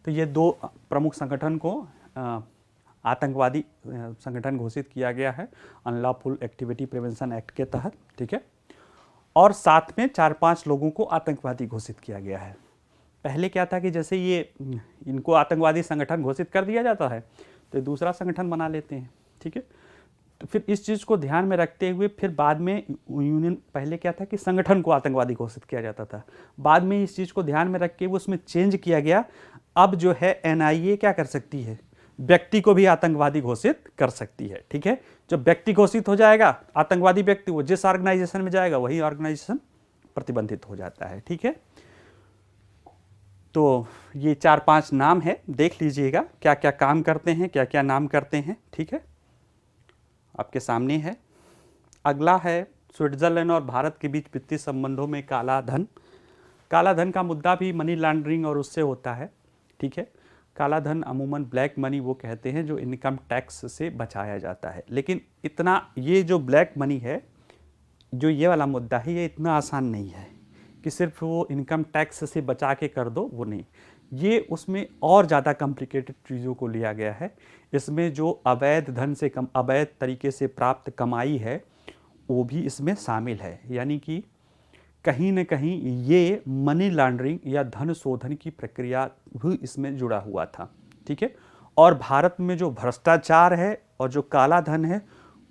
तो ये 2 प्रमुख संगठन को आतंकवादी संगठन घोषित किया गया है अनलॉफुल एक्टिविटी प्रिवेंशन एक्ट के तहत। ठीक है, और साथ में 4-5 लोगों को आतंकवादी घोषित किया गया है। पहले क्या था कि जैसे ये इनको आतंकवादी संगठन घोषित कर दिया जाता है तो दूसरा संगठन बना लेते हैं। ठीक है, तो फिर इस चीज़ को ध्यान में रखते हुए फिर बाद में यूनियन, पहले क्या था कि संगठन को आतंकवादी घोषित किया जाता था, बाद में इस चीज़ को ध्यान में रख के वो उसमें चेंज किया गया। अब जो है NIA क्या कर सकती है, व्यक्ति को भी आतंकवादी घोषित कर सकती है। ठीक है, जब व्यक्ति घोषित हो जाएगा आतंकवादी व्यक्ति, वो जिस ऑर्गेनाइजेशन में जाएगा वही ऑर्गेनाइजेशन प्रतिबंधित हो जाता है। ठीक है, तो ये 4-5 नाम है, देख लीजिएगा क्या क्या काम करते हैं, क्या क्या नाम करते हैं। ठीक है, आपके सामने है। अगला है स्विट्जरलैंड और भारत के बीच वित्तीय संबंधों में काला धन। काला धन का मुद्दा भी मनी लॉन्ड्रिंग और उससे होता है। ठीक है, काला धन अमूमन ब्लैक मनी वो कहते हैं जो इनकम टैक्स से बचाया जाता है। लेकिन इतना ये जो ब्लैक मनी है, जो ये वाला मुद्दा है, ये इतना आसान नहीं है कि सिर्फ वो इनकम टैक्स से बचा के कर दो, वो नहीं। ये उसमें और ज़्यादा कॉम्प्लिकेटेड चीज़ों को लिया गया है। इसमें जो अवैध धन से अवैध तरीके से प्राप्त कमाई है वो भी इसमें शामिल है। यानी कि कहीं न कहीं ये मनी लॉन्ड्रिंग या धन शोधन की प्रक्रिया भी इसमें जुड़ा हुआ था। ठीक है, और भारत में जो भ्रष्टाचार है और जो काला धन है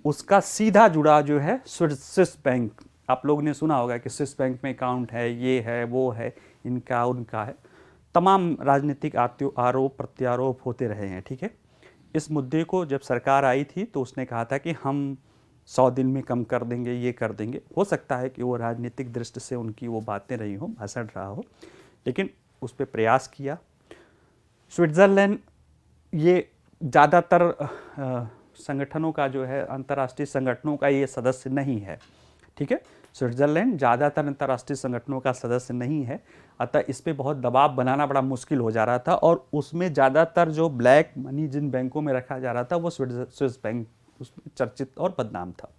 उसका सीधा जुड़ा जो है स्विस बैंक, आप लोगों ने सुना होगा कि स्विस बैंक में अकाउंट है, ये है, वो है, इनका उनका है, तमाम राजनीतिक आरोप प्रत्यारोप होते रहे हैं। ठीक है, इस मुद्दे को जब सरकार आई थी तो उसने कहा था कि हम 100 दिन में कम कर देंगे, ये कर देंगे। हो सकता है कि वो राजनीतिक दृष्टि से उनकी वो बातें रही हो, भाषण रहा हो, लेकिन उस पर प्रयास किया। स्विट्ज़रलैंड ये ज़्यादातर संगठनों का जो है, अंतर्राष्ट्रीय संगठनों का ये सदस्य नहीं है। ठीक है, स्विट्ज़रलैंड ज़्यादातर अंतर्राष्ट्रीय संगठनों का सदस्य नहीं है, अतः इस पर बहुत दबाव बनाना बड़ा मुश्किल हो जा रहा था। और उसमें ज़्यादातर जो ब्लैक मनी जिन बैंकों में रखा जा रहा था वो स्विस बैंक उसमें चर्चित और बदनाम था।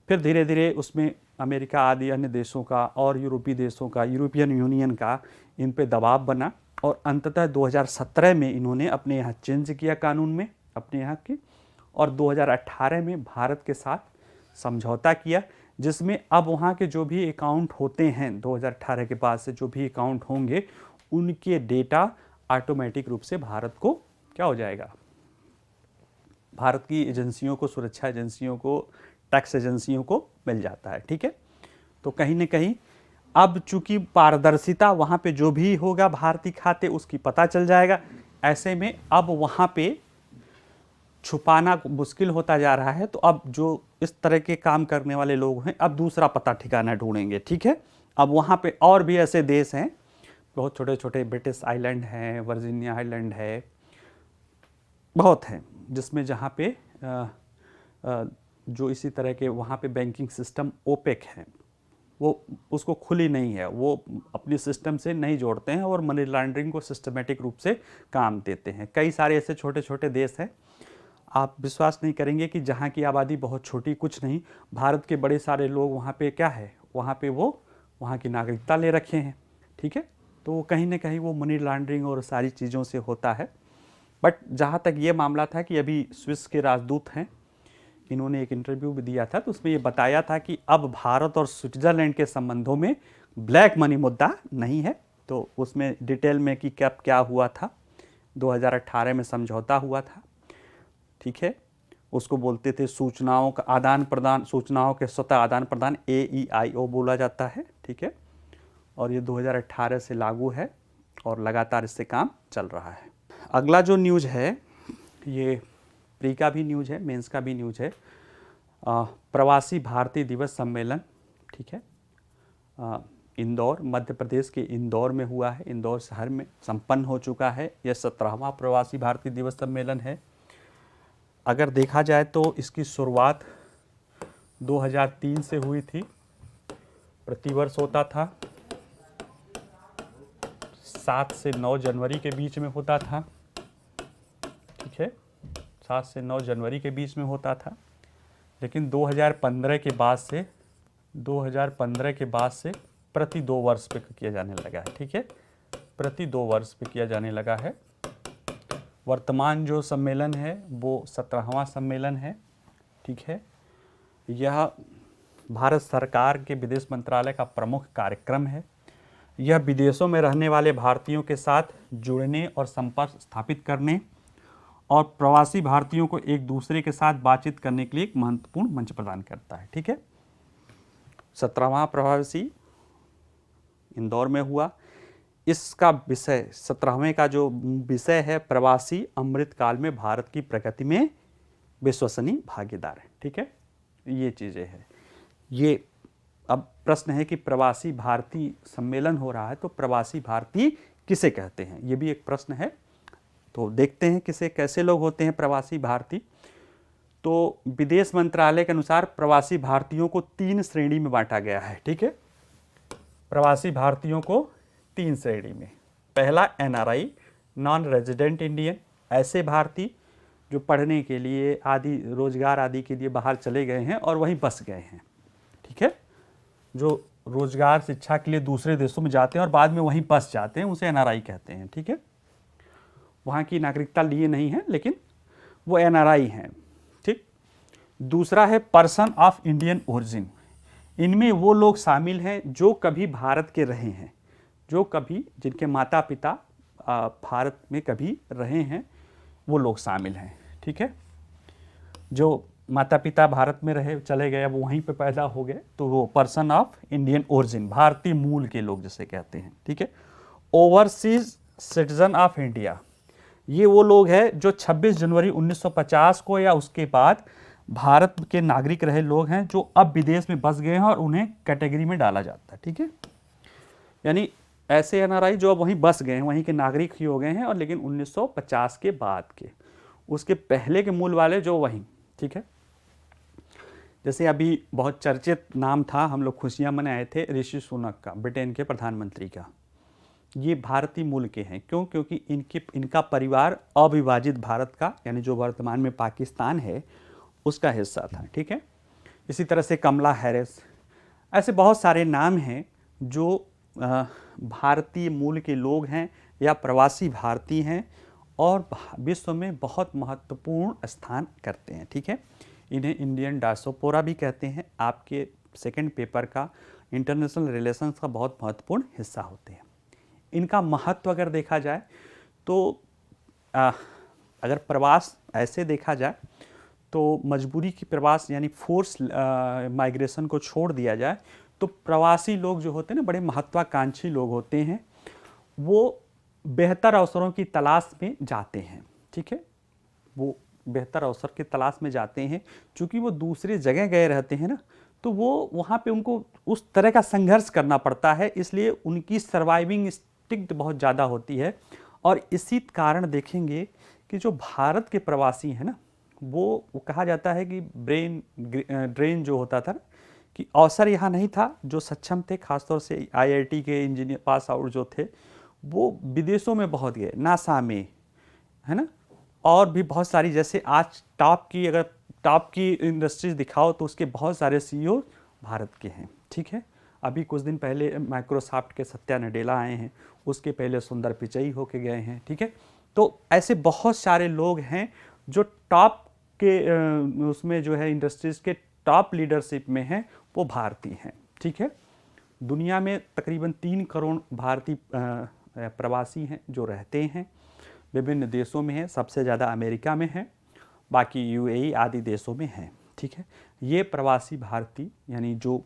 फिर धीरे धीरे उसमें अमेरिका आदि अन्य देशों का और यूरोपीय देशों का, यूरोपियन यूनियन का इन पे दबाव बना और अंततः 2017 में इन्होंने अपने यहाँ चेंज किया कानून में अपने यहाँ के, और 2018 में भारत के साथ समझौता किया, जिसमें अब वहाँ के जो भी अकाउंट होते हैं 2018 के बाद से जो भी अकाउंट होंगे उनके डेटा ऑटोमेटिक रूप से भारत को क्या हो जाएगा, भारत की एजेंसियों को, सुरक्षा एजेंसियों को, टैक्स एजेंसियों को मिल जाता है। ठीक है, तो कहीं न कहीं अब चूंकि पारदर्शिता वहाँ पे जो भी होगा भारतीय खाते उसकी पता चल जाएगा, ऐसे में अब वहाँ पे छुपाना मुश्किल होता जा रहा है। तो अब जो इस तरह के काम करने वाले लोग हैं अब दूसरा पता ठिकाना ढूंढेंगे। ठीक है, अब वहाँ पे और भी ऐसे देश हैं, बहुत छोटे छोटे, ब्रिटिश आइलैंड हैं, वर्जीनिया आइलैंड है, बहुत हैं जिसमें जहाँ पे जो इसी तरह के वहाँ पे बैंकिंग सिस्टम ओपेक है, वो उसको खुली नहीं है, वो अपनी सिस्टम से नहीं जोड़ते हैं और मनी लॉन्ड्रिंग को सिस्टमेटिक रूप से काम देते हैं। कई सारे ऐसे छोटे छोटे देश हैं, आप विश्वास नहीं करेंगे कि जहाँ की आबादी बहुत छोटी, कुछ नहीं, भारत के बड़े सारे लोग वहाँ पे क्या है, वहाँ पे वो वहाँ की नागरिकता ले रखे हैं, ठीक है। तो कहीं ना कहीं वो मनी लॉन्ड्रिंग और सारी चीज़ों से होता है। बट जहाँ तक ये मामला था कि अभी स्विस के राजदूत हैं, इन्होंने एक इंटरव्यू भी दिया था, तो उसमें ये बताया था कि अब भारत और स्विट्ज़रलैंड के संबंधों में ब्लैक मनी मुद्दा नहीं है। तो उसमें डिटेल में कि कब क्या हुआ था, 2018 में समझौता हुआ था, ठीक है। उसको बोलते थे सूचनाओं का आदान प्रदान, सूचनाओं के स्वतः आदान प्रदान, AEIO बोला जाता है, ठीक है। और ये 2018 से लागू है और लगातार इससे काम चल रहा है। अगला जो न्यूज़ है, ये प्री का भी न्यूज़ है, मेंस का भी न्यूज़ है। प्रवासी भारतीय दिवस सम्मेलन, ठीक है, इंदौर, मध्य प्रदेश के इंदौर में हुआ है, इंदौर शहर में संपन्न हो चुका है। यह 17वां प्रवासी भारतीय दिवस सम्मेलन है। अगर देखा जाए तो इसकी शुरुआत 2003 से हुई थी, प्रतिवर्ष होता था, 7 से 9 जनवरी के बीच में होता था, ठीक है, 7 से 9 जनवरी के बीच में होता था। लेकिन 2015 के बाद से प्रति 2 वर्ष पे किया जाने लगा है, ठीक है, प्रति 2 वर्ष पे किया जाने लगा है। वर्तमान जो सम्मेलन है वो 17वां सम्मेलन है, ठीक है। यह भारत सरकार के विदेश मंत्रालय का प्रमुख कार्यक्रम है। यह विदेशों में रहने वाले भारतीयों के साथ जुड़ने और संपर्क स्थापित करने और प्रवासी भारतीयों को एक दूसरे के साथ बातचीत करने के लिए एक महत्वपूर्ण मंच प्रदान करता है, ठीक है। 17वां प्रवासी इंदौर में हुआ। इसका विषय, 17वें का जो विषय है, प्रवासी अमृतकाल में भारत की प्रगति में विश्वसनीय भागीदार है, ठीक है। ये चीज़ें हैं। ये अब प्रश्न है कि प्रवासी भारतीय सम्मेलन हो रहा है, तो प्रवासी भारतीय किसे कहते हैं, ये भी एक प्रश्न है। तो देखते हैं किसे, कैसे लोग होते हैं प्रवासी भारतीय। तो विदेश मंत्रालय के अनुसार प्रवासी भारतीयों को 3 श्रेणी में बांटा गया है, ठीक है। प्रवासी भारतीयों को 3 श्रेणी में। पहला NRI, नॉन रेजिडेंट इंडियन, ऐसे भारतीय जो पढ़ने के लिए आदि, रोजगार आदि के लिए बाहर चले गए हैं और वहीं बस गए हैं, ठीक है, जो रोजगार शिक्षा के लिए दूसरे देशों में जाते हैं और बाद में वहीं बस जाते हैं, उसे NRI कहते हैं, ठीक है। वहाँ की नागरिकता लिए नहीं है लेकिन वो NRI हैं, ठीक। दूसरा है पर्सन ऑफ इंडियन ओरिजिन। इनमें वो लोग शामिल हैं जो कभी भारत के रहे हैं, जो कभी, जिनके माता पिता भारत में कभी रहे हैं, वो लोग शामिल हैं, ठीक है। जो माता पिता भारत में रहे, चले गए, वो वहीं पे पैदा हो गए, तो वो पर्सन ऑफ इंडियन ओरिजिन, भारतीय मूल के लोग जिसे कहते हैं, ठीक है। ओवरसीज सिटीजन ऑफ इंडिया, ये वो लोग हैं जो 26 जनवरी 1950 को या उसके बाद भारत के नागरिक रहे लोग हैं, जो अब विदेश में बस गए हैं और उन्हें कैटेगरी में डाला जाता है, ठीक है। यानी ऐसे NRI जो अब वहीं बस गए हैं, वहीं के नागरिक ही हो गए हैं, और लेकिन 1950 के बाद के, उसके पहले के मूल वाले जो वहीं, ठीक है। जैसे अभी बहुत चर्चित नाम था, हम लोग खुशियां मनाए थे ऋषि सुनक का, ब्रिटेन के प्रधानमंत्री का। ये भारतीय मूल के हैं, क्यों? क्योंकि इनका परिवार अविभाजित भारत का, यानी जो वर्तमान में पाकिस्तान है, उसका हिस्सा था, ठीक है। इसी तरह से कमला हैरिस, ऐसे बहुत सारे नाम हैं जो भारतीय मूल के लोग हैं या प्रवासी भारतीय हैं और विश्व में बहुत महत्वपूर्ण स्थान करते हैं, ठीक है। इन्हें इंडियन डायस्पोरा भी कहते हैं। आपके सेकंड पेपर का इंटरनेशनल रिलेशंस का बहुत महत्वपूर्ण हिस्सा होते हैं। इनका महत्व अगर देखा जाए तो अगर प्रवास ऐसे देखा जाए तो मजबूरी की प्रवास यानी फोर्स माइग्रेशन को छोड़ दिया जाए तो प्रवासी लोग जो होते हैं ना, बड़े महत्वाकांक्षी लोग होते हैं, वो बेहतर अवसरों की तलाश में जाते हैं, ठीक है। वो बेहतर अवसर की तलाश में जाते हैं, चूँकि वो दूसरी जगह गए रहते हैं ना, तो वो वहाँ पे उनको उस तरह का संघर्ष करना पड़ता है, इसलिए उनकी सर्वाइविंग इंस्टिंक्ट बहुत ज़्यादा होती है। और इसी कारण देखेंगे कि जो भारत के प्रवासी हैं ना, वो कहा जाता है कि ब्रेन ड्रेन जो होता था ना, कि अवसर यहाँ नहीं था, जो सक्षम थे खासतौर से आईआईटी के इंजीनियर पास आउट जो थे वो विदेशों में बहुत गए, नासा में, है ना, और भी बहुत सारी, जैसे आज टॉप की इंडस्ट्रीज दिखाओ तो उसके बहुत सारे सीईओ भारत के हैं, ठीक है। अभी कुछ दिन पहले माइक्रोसॉफ्ट के सत्या नडेला आए हैं, उसके पहले सुंदर पिचई होके गए हैं, ठीक है। तो ऐसे बहुत सारे लोग हैं जो टॉप के उसमें जो है इंडस्ट्रीज के टॉप लीडरशिप में हैं, वो भारतीय हैं, ठीक है। दुनिया में तकरीबन 3 करोड़ भारतीय प्रवासी हैं जो रहते हैं, विभिन्न देशों में हैं, सबसे ज़्यादा अमेरिका में हैं, बाकी यूएई आदि देशों में हैं, ठीक है। ये प्रवासी भारतीय यानी जो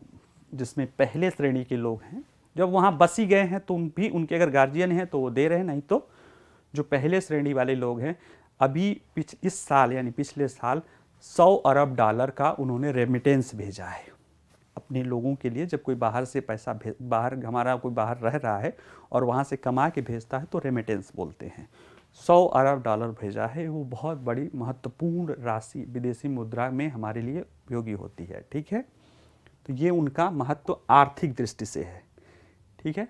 जिसमें पहले श्रेणी के लोग हैं, जब वहाँ बस ही गए हैं तो भी उनके अगर गार्जियन हैं तो वो दे रहे हैं, नहीं तो जो पहले श्रेणी वाले लोग हैं अभी इस साल यानी पिछले साल $100 अरब का उन्होंने रेमिटेंस भेजा है अपने लोगों के लिए। जब कोई बाहर से पैसा बाहर हमारा कोई बाहर रह रहा है और वहाँ से कमा के भेजता है तो रेमिटेंस बोलते हैं। $100 अरब भेजा है, वो बहुत बड़ी महत्वपूर्ण राशि विदेशी मुद्रा में हमारे लिए उपयोगी होती है, ठीक है। तो ये उनका महत्व आर्थिक दृष्टि से है, ठीक है।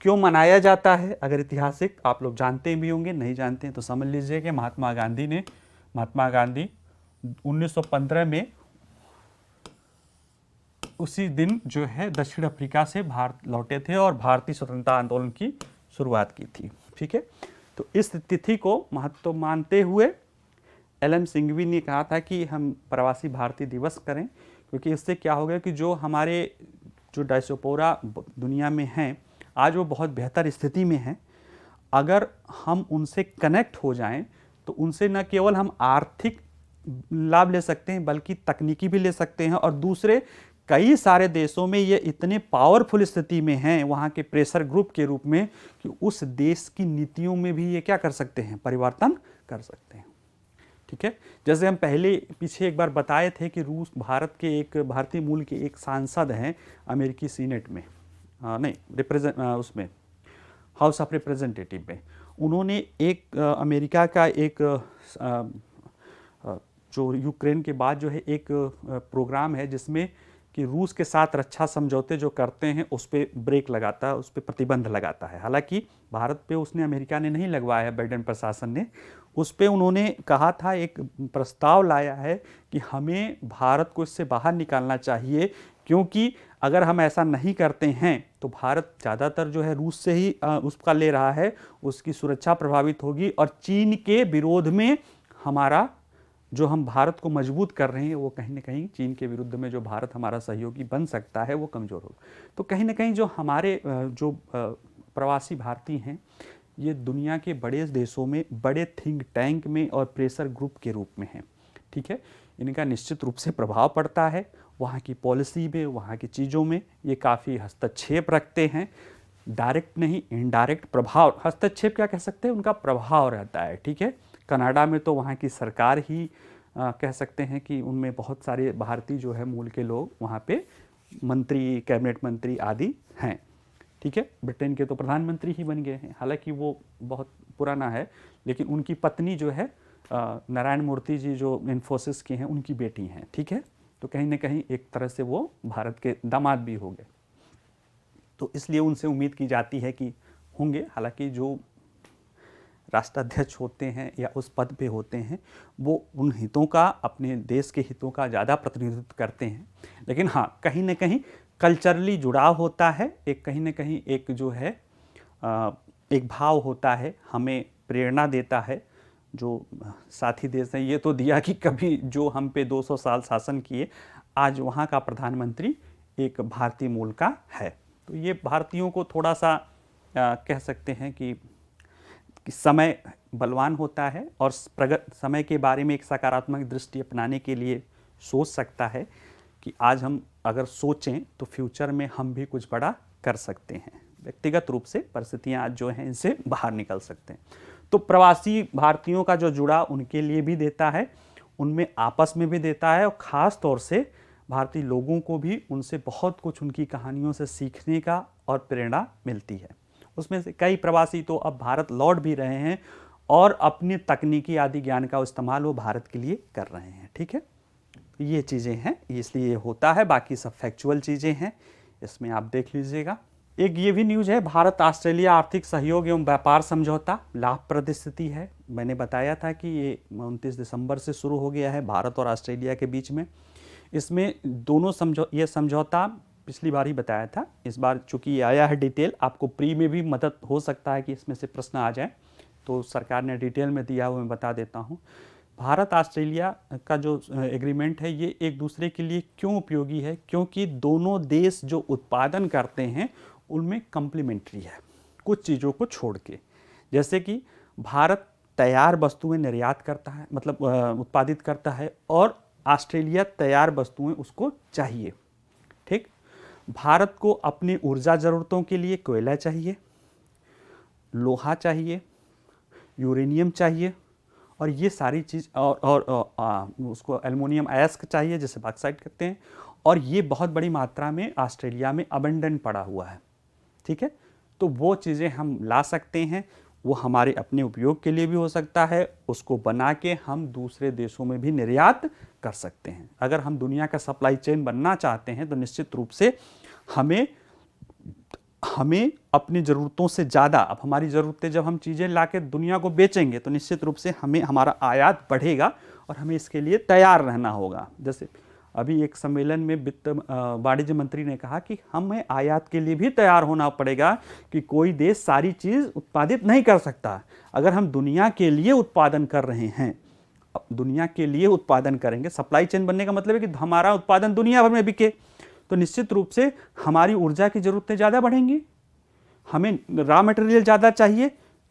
क्यों मनाया जाता है, अगर ऐतिहासिक आप लोग जानते भी होंगे, नहीं जानते हैं तो समझ लीजिए कि महात्मा गांधी 1915 में उसी दिन जो है दक्षिण अफ्रीका से भारत लौटे थे और भारतीय स्वतंत्रता आंदोलन की शुरुआत की थी, ठीक है। तो इस तिथि को महत्व मानते हुए एलएम सिंघवी ने कहा था कि हम प्रवासी भारतीय दिवस करें, क्योंकि इससे क्या हो गया कि जो हमारे जो डायस्पोरा दुनिया में हैं आज वो बहुत बेहतर स्थिति में हैं। अगर हम उनसे कनेक्ट हो जाएं तो उनसे न केवल हम आर्थिक लाभ ले सकते हैं बल्कि तकनीकी भी ले सकते हैं, और दूसरे कई सारे देशों में ये इतने पावरफुल स्थिति में हैं वहाँ के प्रेशर ग्रुप के रूप में कि उस देश की नीतियों में भी ये क्या कर सकते हैं, परिवर्तन कर सकते हैं, ठीक है। जैसे हम पीछे एक बार बताए थे कि भारत के एक भारतीय मूल के एक सांसद हैं अमेरिकी सीनेट में, उसमें हाउस ऑफ रिप्रेजेंटेटिव में, उन्होंने एक अमेरिका का एक जो यूक्रेन के बाद जो है एक प्रोग्राम है जिसमें कि रूस के साथ रक्षा समझौते जो करते हैं उस पर ब्रेक लगाता है, उस पर प्रतिबंध लगाता है। हालांकि भारत पे उसने अमेरिका ने नहीं लगवाया है, बाइडेन प्रशासन ने उस पर उन्होंने कहा था, एक प्रस्ताव लाया है कि हमें भारत को इससे बाहर निकालना चाहिए, क्योंकि अगर हम ऐसा नहीं करते हैं तो भारत ज़्यादातर जो है रूस से ही उसका ले रहा है, उसकी सुरक्षा प्रभावित होगी और चीन के विरोध में हमारा जो हम भारत को मजबूत कर रहे हैं वो कहीं ना कहीं चीन के विरुद्ध में जो भारत हमारा सहयोगी बन सकता है वो कमज़ोर होगा। तो कहीं ना कहीं जो हमारे जो प्रवासी भारतीय हैं ये दुनिया के बड़े देशों में बड़े थिंक टैंक में और प्रेशर ग्रुप के रूप में हैं, ठीक है। इनका निश्चित रूप से प्रभाव पड़ता है वहाँ की पॉलिसी में, वहाँ की चीज़ों में। ये काफ़ी हस्तक्षेप रखते हैं, डायरेक्ट नहीं इनडायरेक्ट प्रभाव, हस्तक्षेप क्या कह सकते हैं, उनका प्रभाव रहता है, ठीक है। कनाडा में तो वहाँ की सरकार ही कह सकते हैं कि उनमें बहुत सारे भारतीय जो है मूल के लोग वहाँ पे मंत्री, कैबिनेट मंत्री आदि हैं, ठीक है। ब्रिटेन के तो प्रधानमंत्री ही बन गए हैं, हालांकि वो बहुत पुराना है, लेकिन उनकी पत्नी जो है नारायण मूर्ति जी जो इन्फोसिस की हैं उनकी बेटी हैं, ठीक है। तो कहीं ना कहीं एक तरह से वो भारत के दामाद भी हो गए, तो इसलिए उनसे उम्मीद की जाती है कि होंगे। हालांकि जो राष्ट्राध्यक्ष होते हैं या उस पद पे होते हैं वो उन हितों का, अपने देश के हितों का ज़्यादा प्रतिनिधित्व करते हैं, लेकिन हाँ कहीं ना कहीं कल्चरली जुड़ाव होता है, एक कहीं ना कहीं एक जो है एक भाव होता है, हमें प्रेरणा देता है। जो साथी देश हैं ये तो दिया कि कभी जो हम पे 200 साल शासन किए, आज वहाँ का प्रधानमंत्री एक भारतीय मूल का है। तो ये भारतीयों को थोड़ा सा कह सकते हैं कि समय बलवान होता है और समय के बारे में एक सकारात्मक दृष्टि अपनाने के लिए सोच सकता है कि आज हम अगर सोचें तो फ्यूचर में हम भी कुछ बड़ा कर सकते हैं, व्यक्तिगत रूप से परिस्थितियां आज जो हैं इनसे बाहर निकल सकते हैं। तो प्रवासी भारतीयों का जो जुड़ाव उनके लिए भी देता है, उनमें आपस में भी देता है, और ख़ास तौर से भारतीय लोगों को भी उनसे बहुत कुछ उनकी कहानियों से सीखने का और प्रेरणा मिलती है। उसमें से कई प्रवासी तो अब भारत लौट भी रहे हैं और अपनी तकनीकी आदि ज्ञान का इस्तेमाल वो भारत के लिए कर रहे हैं। ठीक है, ये चीज़ें हैं, इसलिए ये होता है, बाकी सब फैक्चुअल चीज़ें हैं, इसमें आप देख लीजिएगा। एक ये भी न्यूज़ है, भारत ऑस्ट्रेलिया आर्थिक सहयोग एवं व्यापार समझौता लाभप्रद स्थिति है। मैंने बताया था कि ये 29 दिसंबर से शुरू हो गया है भारत और ऑस्ट्रेलिया के बीच में। इसमें दोनों ये समझौता पिछली बार ही बताया था, इस बार चूंकि ये आया है डिटेल, आपको प्री में भी मदद हो सकता है कि इसमें से प्रश्न आ जाए, तो सरकार ने डिटेल में दिया हुआ मैं बता देता हूँ। भारत ऑस्ट्रेलिया का जो एग्रीमेंट है ये एक दूसरे के लिए क्यों उपयोगी है, क्योंकि दोनों देश जो उत्पादन करते हैं उनमें कम्प्लीमेंट्री है कुछ चीज़ों को छोड़ के। जैसे कि भारत तैयार वस्तुएं निर्यात करता है, मतलब उत्पादित करता है, और ऑस्ट्रेलिया तैयार वस्तुएं उसको चाहिए। ठीक, भारत को अपनी ऊर्जा ज़रूरतों के लिए कोयला चाहिए, लोहा चाहिए, यूरेनियम चाहिए, और ये सारी चीज़ और उसको एल्युमिनियम अयस्क चाहिए जिसे बॉक्साइट कहते हैं, और ये बहुत बड़ी मात्रा में ऑस्ट्रेलिया में अबंडेंट पड़ा हुआ है। ठीक है, तो वो चीज़ें हम ला सकते हैं, वो हमारे अपने उपयोग के लिए भी हो सकता है, उसको बना के हम दूसरे देशों में भी निर्यात कर सकते हैं। अगर हम दुनिया का सप्लाई चेन बनना चाहते हैं तो निश्चित रूप से हमें अपनी ज़रूरतों से ज़्यादा, अब हमारी ज़रूरतें जब हम चीज़ें ला के दुनिया को बेचेंगे तो निश्चित रूप से हमें हमारा आयात बढ़ेगा और हमें इसके लिए तैयार रहना होगा। जैसे अभी एक सम्मेलन में वित्त वाणिज्य मंत्री ने कहा कि हमें आयात के लिए भी तैयार होना पड़ेगा कि कोई देश सारी चीज़ उत्पादित नहीं कर सकता। अगर हम दुनिया के लिए उत्पादन कर रहे हैं, दुनिया के लिए उत्पादन करेंगे, सप्लाई चेन बनने का मतलब है कि हमारा उत्पादन दुनिया भर में बिके, तो निश्चित रूप से हमारी ऊर्जा की ज़रूरतें ज़्यादा बढ़ेंगी, हमें रॉ मटेरियल ज़्यादा चाहिए।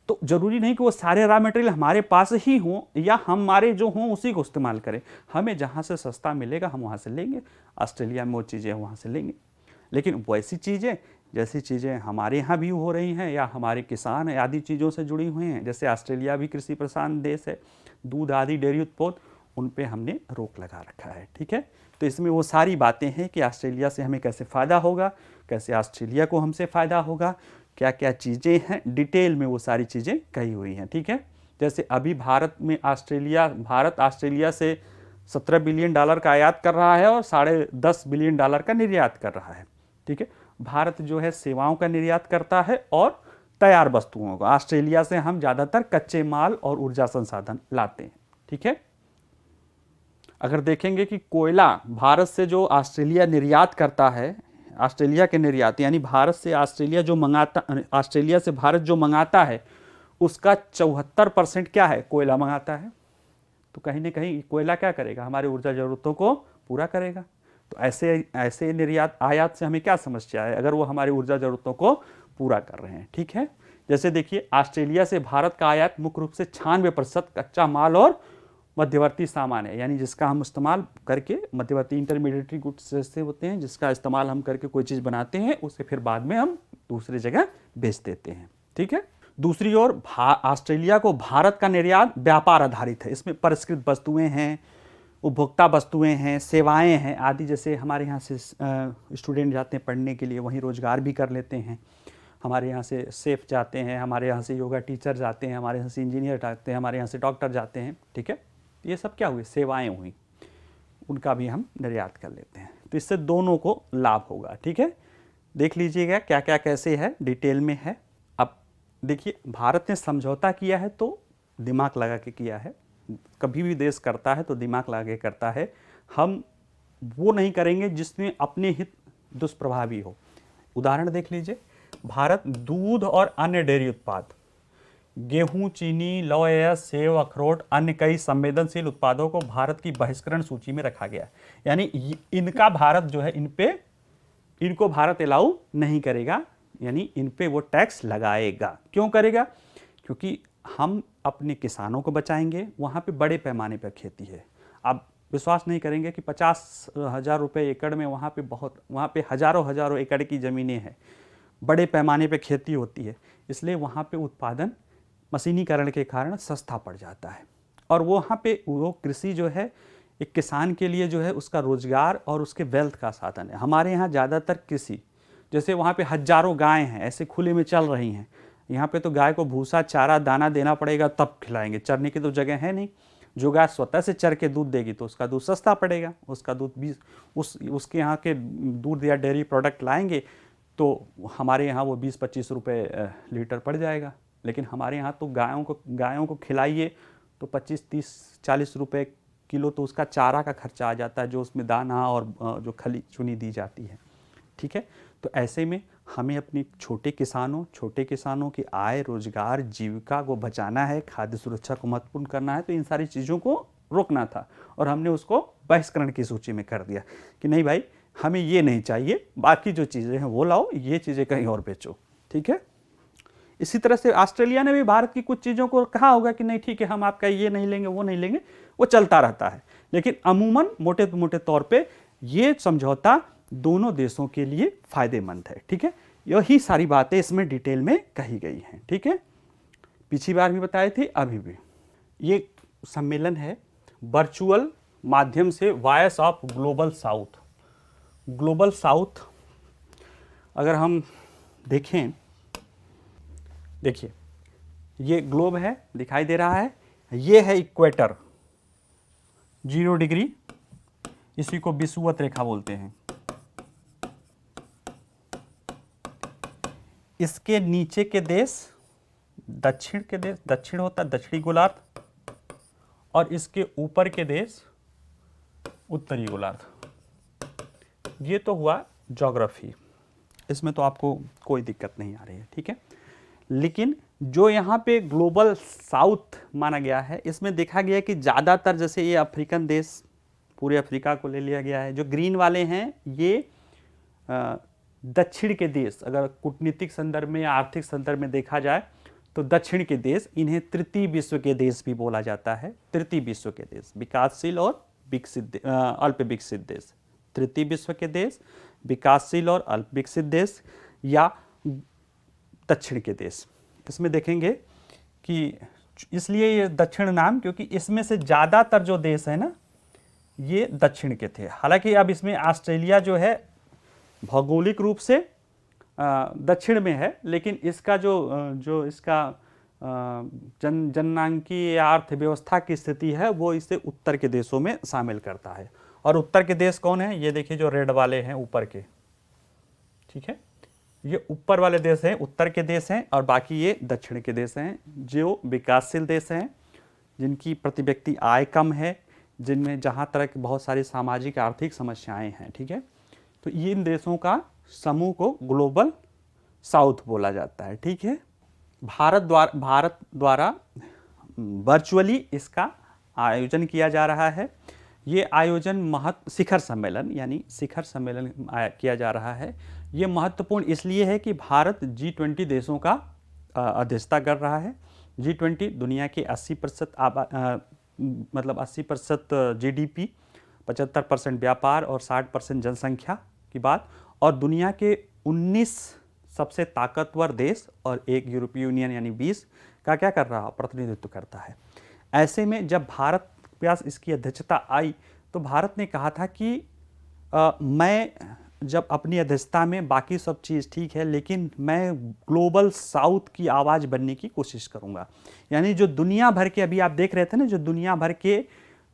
तो ज़रूरी नहीं कि वो सारे रॉ मटेरियल हमारे पास ही हों या हमारे जो हों उसी को इस्तेमाल करें, हमें जहाँ से सस्ता मिलेगा हम वहाँ से लेंगे। ऑस्ट्रेलिया में वो चीज़ें वहाँ से लेंगे, लेकिन वैसी चीज़ें जैसी चीज़ें हमारे यहाँ भी हो रही हैं या हमारे किसान आदि चीज़ों से जुड़ी हुई हैं, जैसे ऑस्ट्रेलिया भी कृषि प्रधान देश है, दूध आदि डेयरी उत्पाद, उन पे हमने रोक लगा रखा है। ठीक है, तो इसमें वो सारी बातें हैं कि ऑस्ट्रेलिया से हमें कैसे फ़ायदा होगा, कैसे ऑस्ट्रेलिया को हमसे फ़ायदा होगा, क्या क्या चीज़ें हैं, डिटेल में वो सारी चीज़ें कही हुई हैं। ठीक है, जैसे अभी भारत ऑस्ट्रेलिया से $17 बिलियन का आयात कर रहा है और $10.5 बिलियन का निर्यात कर रहा है। ठीक है, भारत जो है सेवाओं का निर्यात करता है और तैयार वस्तुओं का। ऑस्ट्रेलिया से हम ज़्यादातर कच्चे माल और ऊर्जा संसाधन लाते हैं। ठीक है, अगर देखेंगे कि कोयला भारत से जो ऑस्ट्रेलिया निर्यात करता है, ऑस्ट्रेलिया के निर्यात यानी भारत से ऑस्ट्रेलिया जो मंगाता, ऑस्ट्रेलिया से भारत जो मंगाता है उसका 74% क्या है, कोयला मंगाता है। तो कहीं ना कहीं कोयला क्या करेगा, हमारी ऊर्जा ज़रूरतों को पूरा करेगा। तो ऐसे निर्यात आयात से हमें क्या समस्या है, अगर वो हमारी ऊर्जा ज़रूरतों को पूरा कर रहे हैं। ठीक है, जैसे देखिए ऑस्ट्रेलिया से भारत का आयात मुख्य रूप से 96% कच्चा माल और मध्यवर्ती सामान है, यानी जिसका हम इस्तेमाल करके, मध्यवर्ती इंटरमीडिएटरी गुड्स जैसे होते हैं, जिसका इस्तेमाल हम करके कोई चीज़ बनाते हैं, उसे फिर बाद में हम दूसरी जगह बेच देते हैं। ठीक है, दूसरी ओर ऑस्ट्रेलिया को भारत का निर्यात व्यापार आधारित है, इसमें परिष्कृत वस्तुएं हैं, उपभोक्ता वस्तुएं हैं, सेवाएं हैं आदि। जैसे हमारे यहाँ से स्टूडेंट जाते हैं पढ़ने के लिए, वहीं रोजगार भी कर लेते हैं। हमारे यहाँ से शेफ जाते हैं, हमारे यहाँ से योगा टीचर जाते हैं, हमारे यहाँ से इंजीनियर जाते हैं, हमारे यहाँ से डॉक्टर जाते हैं। ठीक है, ये सब क्या हुई, सेवाएं हुई, उनका भी हम निर्यात कर लेते हैं। तो इससे दोनों को लाभ होगा। ठीक है, देख लीजिएगा क्या क्या कैसे है, डिटेल में है। अब देखिए, भारत ने समझौता किया है तो दिमाग लगा के किया है, कभी भी देश करता है तो दिमाग लगा के करता है। हम वो नहीं करेंगे जिसमें अपने हित दुष्प्रभावी हो। उदाहरण देख लीजिए, भारत दूध और अन्य डेयरी उत्पाद, गेहूं, चीनी, लौह, सेब, अखरोट, अन्य कई संवेदनशील उत्पादों को भारत की बहिष्करण सूची में रखा गया। यानी इनका भारत जो है, इनको भारत अलाउ नहीं करेगा, यानी इन पे वो टैक्स लगाएगा। क्यों करेगा, क्योंकि हम अपने किसानों को बचाएंगे। वहाँ पे बड़े पैमाने पर खेती है, आप विश्वास नहीं करेंगे कि 50,000 रुपये एकड़ में वहाँ पे हजारों एकड़ की ज़मीनें हैं, बड़े पैमाने पे खेती होती है, इसलिए वहाँ पे उत्पादन मशीनीकरण के कारण सस्ता पड़ जाता है। और वहाँ पे वो कृषि जो है एक किसान के लिए जो है उसका रोजगार और उसके वेल्थ का साधन है। हमारे यहाँ ज़्यादातर कृषि, जैसे वहाँ पे हजारों गायें हैं ऐसे खुले में चल रही हैं, यहाँ पे तो गाय को भूसा चारा दाना देना पड़ेगा तब खिलाएंगे, चरने की तो जगह है नहीं। जो गाय स्वतः से चर के दूध देगी तो उसका दूध सस्ता पड़ेगा, उसका दूध 20 उसके यहाँ के दूध या डेयरी प्रोडक्ट लाएंगे तो हमारे यहाँ वो 20-25 रुपये लीटर पड़ जाएगा। लेकिन हमारे यहाँ तो गायों को खिलाइए तो 25-30-40 रुपये किलो तो उसका चारा का खर्चा आ जाता है, जो उसमें दाना और जो खली चुनी दी जाती है। ठीक है, तो ऐसे में हमें अपनी छोटे किसानों की आय, रोजगार, जीविका को बचाना है, खाद्य सुरक्षा को महत्वपूर्ण करना है। तो इन सारी चीज़ों को रोकना था और हमने उसको बहिष्करण की सूची में कर दिया कि नहीं भाई, हमें ये नहीं चाहिए, बाकी जो चीज़ें हैं वो लाओ, ये चीज़ें कहीं और बेचो। ठीक है, इसी तरह से ऑस्ट्रेलिया ने भी भारत की कुछ चीज़ों को कहा होगा कि नहीं ठीक है, हम आपका ये नहीं लेंगे, वो नहीं लेंगे, वो चलता रहता है। लेकिन अमूमन मोटे मोटे तौर पे ये समझौता दोनों देशों के लिए फायदेमंद है। ठीक है, यही सारी बातें इसमें डिटेल में कही गई हैं। ठीक है, पिछली बार भी बताए थे, अभी भी। ये सम्मेलन है वर्चुअल माध्यम से, voice of global south. Global south अगर हम देखें, देखिए ये ग्लोब है, दिखाई दे रहा है, ये है इक्वेटर 0 डिग्री, इसी को विषुवत रेखा बोलते हैं। इसके नीचे के देश दक्षिण होता है, दक्षिणी गोलार्ध, और इसके ऊपर के देश उत्तरी गोलार्ध। ये तो हुआ ज्योग्राफी, इसमें तो आपको कोई दिक्कत नहीं आ रही है। ठीक है, लेकिन जो यहाँ पे ग्लोबल साउथ माना गया है, इसमें देखा गया कि ज़्यादातर, जैसे ये अफ्रीकन देश, पूरे अफ्रीका को ले लिया गया है। जो ग्रीन वाले हैं ये दक्षिण के देश, अगर कूटनीतिक संदर्भ में या आर्थिक संदर्भ में देखा जाए तो दक्षिण के देश, इन्हें तृतीय विश्व के देश भी बोला जाता है। तृतीय विश्व के देश, विकासशील और विकसित, अल्प विकसित देश। तृतीय विश्व के देश, विकासशील और अल्प विकसित देश, या दक्षिण के देश। इसमें देखेंगे कि इसलिए ये दक्षिण नाम, क्योंकि इसमें से ज़्यादातर जो देश है ना, ये दक्षिण के थे। हालांकि अब इसमें ऑस्ट्रेलिया जो है भौगोलिक रूप से दक्षिण में है, लेकिन इसका जो इसका जननांकीय या अर्थव्यवस्था की स्थिति है वो इसे उत्तर के देशों में शामिल करता है। और उत्तर के देश कौन है, ये देखिए जो रेड वाले हैं ऊपर के। ठीक है, ये ऊपर वाले देश हैं, उत्तर के देश हैं, और बाकी ये दक्षिण के देश हैं जो विकासशील देश हैं, जिनकी प्रति व्यक्ति आय कम है, जिनमें जहाँ तरह की बहुत सारी सामाजिक आर्थिक समस्याएं हैं। ठीक है, तो इन देशों का समूह को ग्लोबल साउथ बोला जाता है। ठीक है, भारत द्वारा वर्चुअली इसका आयोजन किया जा रहा है। ये आयोजन शिखर सम्मेलन किया जा रहा है। ये महत्वपूर्ण इसलिए है कि भारत G20 देशों का अध्यक्षता कर रहा है। G20 दुनिया के 80% 80% GDP, 75% व्यापार और 60% जनसंख्या की बात, और दुनिया के 19 सबसे ताकतवर देश और एक यूरोपीय यूनियन यानी 20 का क्या कर रहा, प्रतिनिधित्व करता है। ऐसे में जब भारत के पास इसकी अध्यक्षता आई तो भारत ने कहा था कि मैं जब अपनी अध्यक्षता में, बाकी सब चीज़ ठीक है, लेकिन मैं ग्लोबल साउथ की आवाज़ बनने की कोशिश करूँगा। यानी जो दुनिया भर के, अभी आप देख रहे थे ना, जो दुनिया भर के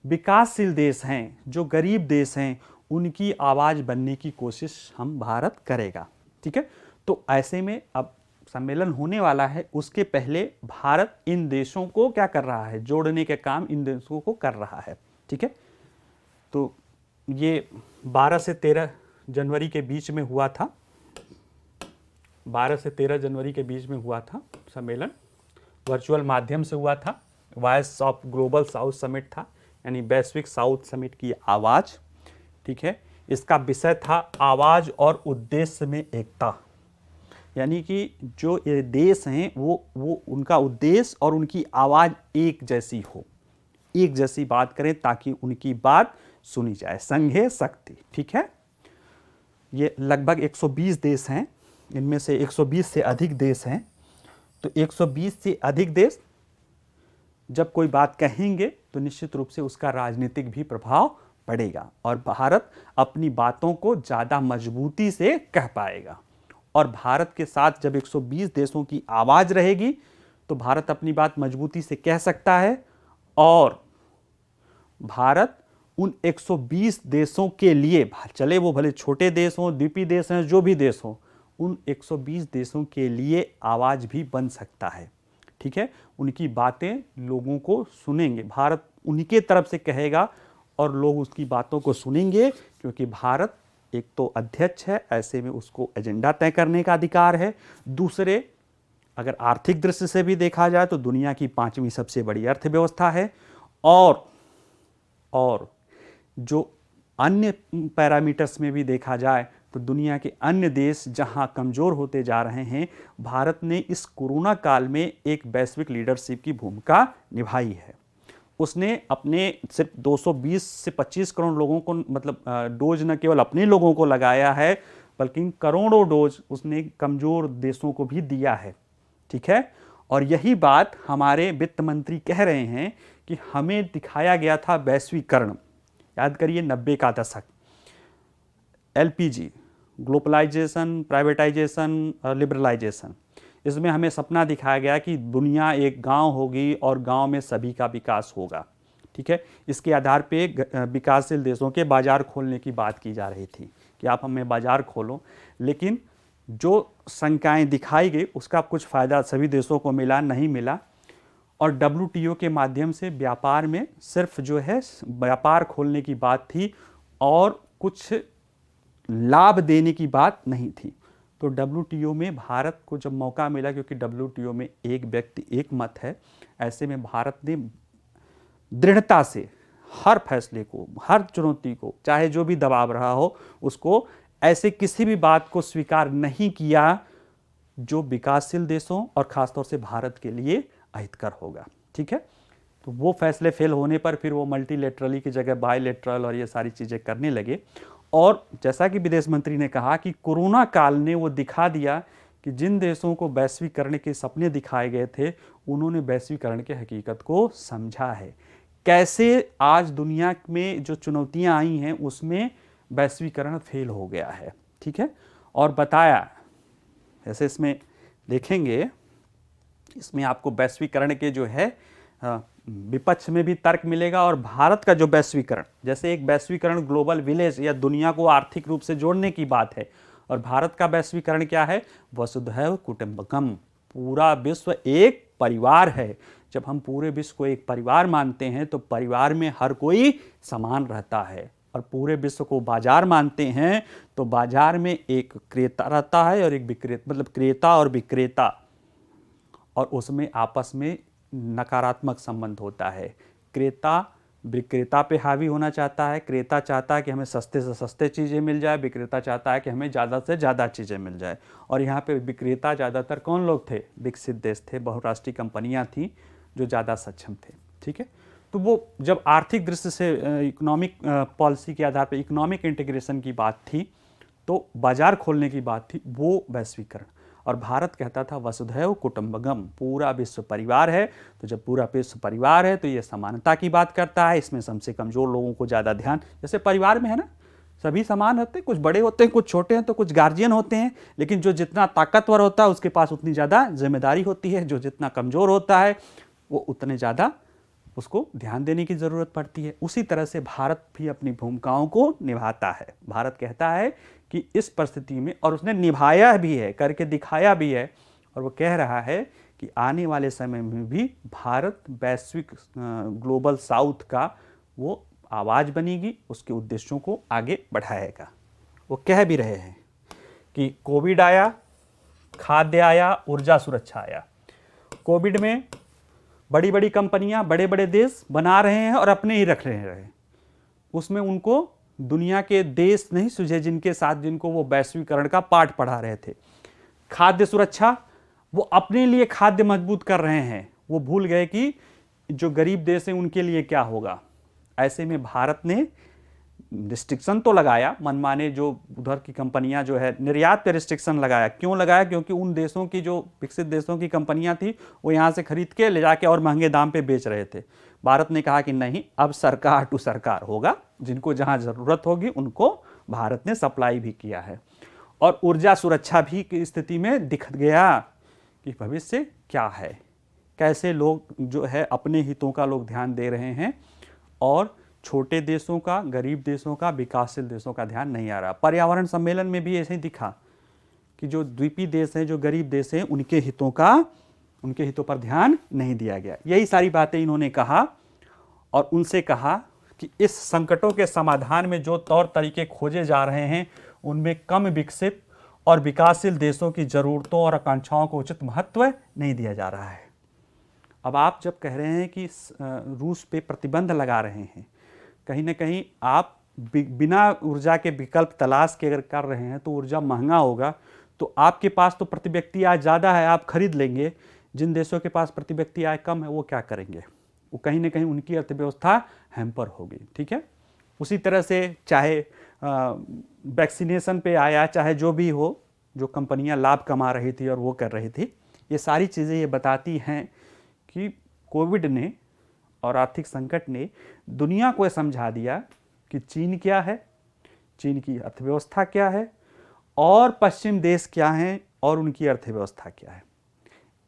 विकासशील देश हैं, जो गरीब देश हैं, उनकी आवाज़ बनने की कोशिश हम भारत करेगा। ठीक है, तो ऐसे में अब सम्मेलन होने वाला है, उसके पहले भारत इन देशों को क्या कर रहा है, जोड़ने के काम इन देशों को कर रहा है। ठीक है, तो ये 12 से 13 जनवरी के बीच में हुआ था। 12 से 13 जनवरी के बीच में हुआ था सम्मेलन, वर्चुअल माध्यम से हुआ था। Voice of global south summit था, यानी वैश्विक साउथ समिट की आवाज़। ठीक है, इसका विषय था आवाज़ और उद्देश्य में एकता। यानी कि जो ये देश हैं वो उनका उद्देश्य और उनकी आवाज़ एक जैसी हो, एक जैसी बात करें ताकि उनकी बात सुनी जाए। संघे शक्ति। ठीक है, ये लगभग 120 देश हैं, इनमें से 120 से अधिक देश हैं। तो 120 से अधिक देश जब कोई बात कहेंगे तो निश्चित रूप से उसका राजनीतिक भी प्रभाव पड़ेगा और भारत अपनी बातों को ज़्यादा मजबूती से कह पाएगा। और भारत के साथ जब 120 देशों की आवाज़ रहेगी तो भारत अपनी बात मजबूती से कह सकता है, और भारत उन 120 देशों के लिए, चले वो भले छोटे देश हों, द्वीपीय देश हैं, जो भी देश हों, उन 120 देशों के लिए आवाज़ भी बन सकता है। ठीक है, उनकी बातें लोगों को सुनेंगे, भारत उनके तरफ से कहेगा और लोग उसकी बातों को सुनेंगे, क्योंकि भारत एक तो अध्यक्ष है, ऐसे में उसको एजेंडा तय करने का अधिकार है। दूसरे, अगर आर्थिक दृष्टि से भी देखा जाए तो दुनिया की 5वीं सबसे बड़ी अर्थव्यवस्था है, और जो अन्य पैरामीटर्स में भी देखा जाए तो दुनिया के अन्य देश जहां कमज़ोर होते जा रहे हैं, भारत ने इस कोरोना काल में एक वैश्विक लीडरशिप की भूमिका निभाई है। उसने अपने सिर्फ 220 से 25 करोड़ लोगों को, मतलब डोज न केवल अपने लोगों को लगाया है, बल्कि करोड़ों डोज उसने कमज़ोर देशों को भी दिया है। ठीक है, और यही बात हमारे वित्त मंत्री कह रहे हैं कि हमें दिखाया गया था वैश्वीकरण। याद करिए 90 का दशक, एलपीजी, ग्लोबलाइजेशन, प्राइवेटाइजेशन, लिबरलाइजेशन, इसमें हमें सपना दिखाया गया कि दुनिया एक गांव होगी और गांव में सभी का विकास होगा। ठीक है, इसके आधार पे विकासशील देशों के बाजार खोलने की बात की जा रही थी कि आप हमें बाजार खोलो, लेकिन जो शंकाएं दिखाई गई उसका कुछ फ़ायदा सभी देशों को मिला नहीं मिला। और WTO के माध्यम से व्यापार में सिर्फ जो है व्यापार खोलने की बात थी और कुछ लाभ देने की बात नहीं थी। तो WTO में भारत को जब मौका मिला, क्योंकि WTO में एक व्यक्ति एक मत है, ऐसे में भारत ने दृढ़ता से हर फैसले को, हर चुनौती को, चाहे जो भी दबाव रहा हो, उसको ऐसे किसी भी बात को स्वीकार नहीं किया जो विकासशील देशों और ख़ासतौर से भारत के लिए अहितकर होगा। ठीक है, तो वो फैसले फेल होने पर फिर वो मल्टीलेटरली की जगह बायलेटरल और ये सारी चीज़ें करने लगे। और जैसा कि विदेश मंत्री ने कहा कि कोरोना काल ने वो दिखा दिया कि जिन देशों को वैश्वीकरण के सपने दिखाए गए थे, उन्होंने वैश्वीकरण की हकीकत को समझा है। कैसे आज दुनिया में जो चुनौतियां आई हैं उसमें वैश्वीकरण फेल हो गया है। ठीक है, और बताया, जैसे इसमें देखेंगे, इसमें आपको वैश्वीकरण के जो है विपक्ष में भी तर्क मिलेगा, और भारत का जो वैश्वीकरण, जैसे एक वैश्वीकरण ग्लोबल विलेज या दुनिया को आर्थिक रूप से जोड़ने की बात है, और भारत का वैश्वीकरण क्या है? वसुधैव कुटुंबकम, पूरा विश्व एक परिवार है। जब हम पूरे विश्व को एक परिवार मानते हैं तो परिवार में हर कोई समान रहता है, और पूरे विश्व को बाजार मानते हैं तो बाजार में एक क्रेता रहता है और एक विक्रेता, मतलब क्रेता और विक्रेता, और उसमें आपस में नकारात्मक संबंध होता है। क्रेता विक्रेता पे हावी होना चाहता है, क्रेता चाहता है कि हमें सस्ते से सस्ते चीज़ें मिल जाए, विक्रेता चाहता है कि हमें ज़्यादा से ज़्यादा चीज़ें मिल जाए। और यहाँ पे विक्रेता ज़्यादातर कौन लोग थे? विकसित देश थे, बहुराष्ट्रीय कंपनियाँ थीं जो ज़्यादा सक्षम थे। ठीक है, तो वो जब आर्थिक दृष्टि से इकोनॉमिक पॉलिसी के आधार पर इकोनॉमिक इंटीग्रेशन की बात थी, तो बाजार खोलने की बात थी, वो वैश्वीकरण। और भारत कहता था वसुधैव कुटुंबकम, पूरा विश्व परिवार है। तो जब पूरा विश्व परिवार है तो ये समानता की बात करता है, इसमें सबसे कमज़ोर लोगों को ज़्यादा ध्यान, जैसे परिवार में है ना, सभी समान होते हैं, कुछ बड़े होते हैं, कुछ छोटे हैं, तो कुछ गार्जियन होते हैं, लेकिन जो जितना ताकतवर होता है उसके पास उतनी ज़्यादा जिम्मेदारी होती है, जो जितना कमज़ोर होता है वो उतने ज़्यादा उसको ध्यान देने की ज़रूरत पड़ती है। उसी तरह से भारत भी अपनी भूमिकाओं को निभाता है। भारत कहता है कि इस परिस्थिति में, और उसने निभाया भी है, करके दिखाया भी है, और वो कह रहा है कि आने वाले समय में भी भारत वैश्विक ग्लोबल साउथ का वो आवाज़ बनेगी, उसके उद्देश्यों को आगे बढ़ाएगा। वो कह भी रहे हैं कि कोविड आया, खाद्य आया, ऊर्जा सुरक्षा आया। कोविड में बड़ी बड़ी कंपनियां, बड़े बड़े देश बना रहे हैं और अपने ही रख रहे हैं, उसमें उनको दुनिया के देश नहीं सूझे जिनके साथ, जिनको वो वैश्वीकरण का पाठ पढ़ा रहे थे। खाद्य सुरक्षा, वो अपने लिए खाद्य मजबूत कर रहे हैं, वो भूल गए कि जो गरीब देश हैं उनके लिए क्या होगा। ऐसे में भारत ने रिस्ट्रिक्शन तो लगाया, मनमाने जो उधर की कंपनियां जो है निर्यात पे रिस्ट्रिक्शन लगाया। क्यों लगाया? क्योंकि उन देशों की जो विकसित देशों की कंपनियां थी वो यहाँ से खरीद के ले जाके और महंगे दाम पे बेच रहे थे। भारत ने कहा कि नहीं, अब सरकार टू सरकार होगा, जिनको जहाँ ज़रूरत होगी उनको भारत ने सप्लाई भी किया है। और ऊर्जा सुरक्षा भी की स्थिति में दिख गया कि भविष्य क्या है, कैसे लोग जो है अपने हितों का लोग ध्यान दे रहे हैं और छोटे देशों का, गरीब देशों का, विकासशील देशों का ध्यान नहीं आ रहा। पर्यावरण सम्मेलन में भी ऐसे ही दिखा कि जो द्वीपीय देश हैं, जो गरीब देश हैं, उनके हितों पर ध्यान नहीं दिया गया। यही सारी बातें इन्होंने कहा और उनसे कहा कि इस संकटों के समाधान में जो तौर तरीके खोजे जा रहे हैं उनमें कम विकसित और विकासशील देशों की ज़रूरतों और आकांक्षाओं को उचित महत्व नहीं दिया जा रहा है। अब आप जब कह रहे हैं कि रूस पे प्रतिबंध लगा रहे हैं, कहीं ना कहीं आप बिना ऊर्जा के विकल्प तलाश के अगर कर रहे हैं तो ऊर्जा महंगा होगा, तो आपके पास तो प्रति व्यक्ति आय ज़्यादा है, आप खरीद लेंगे। जिन देशों के पास प्रति व्यक्ति आय कम है वो क्या करेंगे? वो कहीं ना कहीं उनकी अर्थव्यवस्था हैम्पर होगी। ठीक है, उसी तरह से चाहे वैक्सीनेशन पे आया, चाहे जो भी हो, जो कंपनियां लाभ कमा रही थी और वो कर रही थी, ये सारी चीज़ें ये बताती हैं कि कोविड ने और आर्थिक संकट ने दुनिया को समझा दिया कि चीन क्या है, चीन की अर्थव्यवस्था क्या है और पश्चिम देश क्या हैं और उनकी अर्थव्यवस्था क्या है।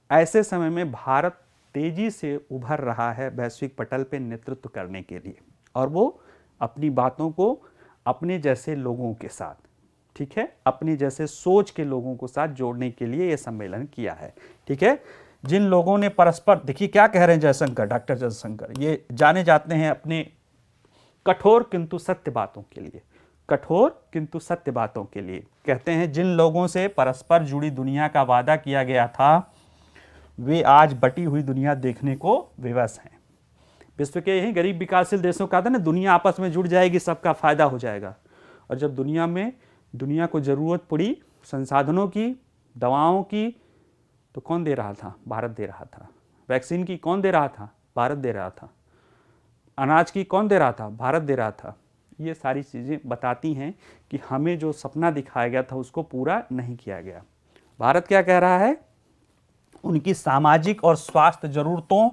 ऐसे समय में भारत तेजी से उभर रहा है वैश्विक पटल पे नेतृत्व करने के लिए, और वो अपनी बातों को अपने जैसे लोगों के साथ, ठीक है, अपने जैसे सोच के लोगों को साथ जोड़ने के लिए ये सम्मेलन किया है। ठीक है, जिन लोगों ने परस्पर, देखिए क्या कह रहे हैं जयशंकर, डॉक्टर जयशंकर, ये जाने जाते हैं अपने कठोर किंतु सत्य बातों के लिए, कठोर किंतु सत्य बातों के लिए। कहते हैं जिन लोगों से परस्पर जुड़ी दुनिया का वादा किया गया था वे आज बटी हुई दुनिया देखने को विवश हैं। विश्व के यही गरीब विकासशील देशों का था ना, दुनिया आपस में जुड़ जाएगी, सबका फायदा हो जाएगा। और जब दुनिया को जरूरत पड़ी संसाधनों की, दवाओं की, तो कौन दे रहा था? भारत दे रहा था। वैक्सीन की कौन दे रहा था? भारत दे रहा था। अनाज की कौन दे रहा था? भारत दे रहा था। ये सारी चीज़ें बताती हैं कि हमें जो सपना दिखाया गया था उसको पूरा नहीं किया गया। भारत क्या कह रहा है? उनकी सामाजिक और स्वास्थ्य जरूरतों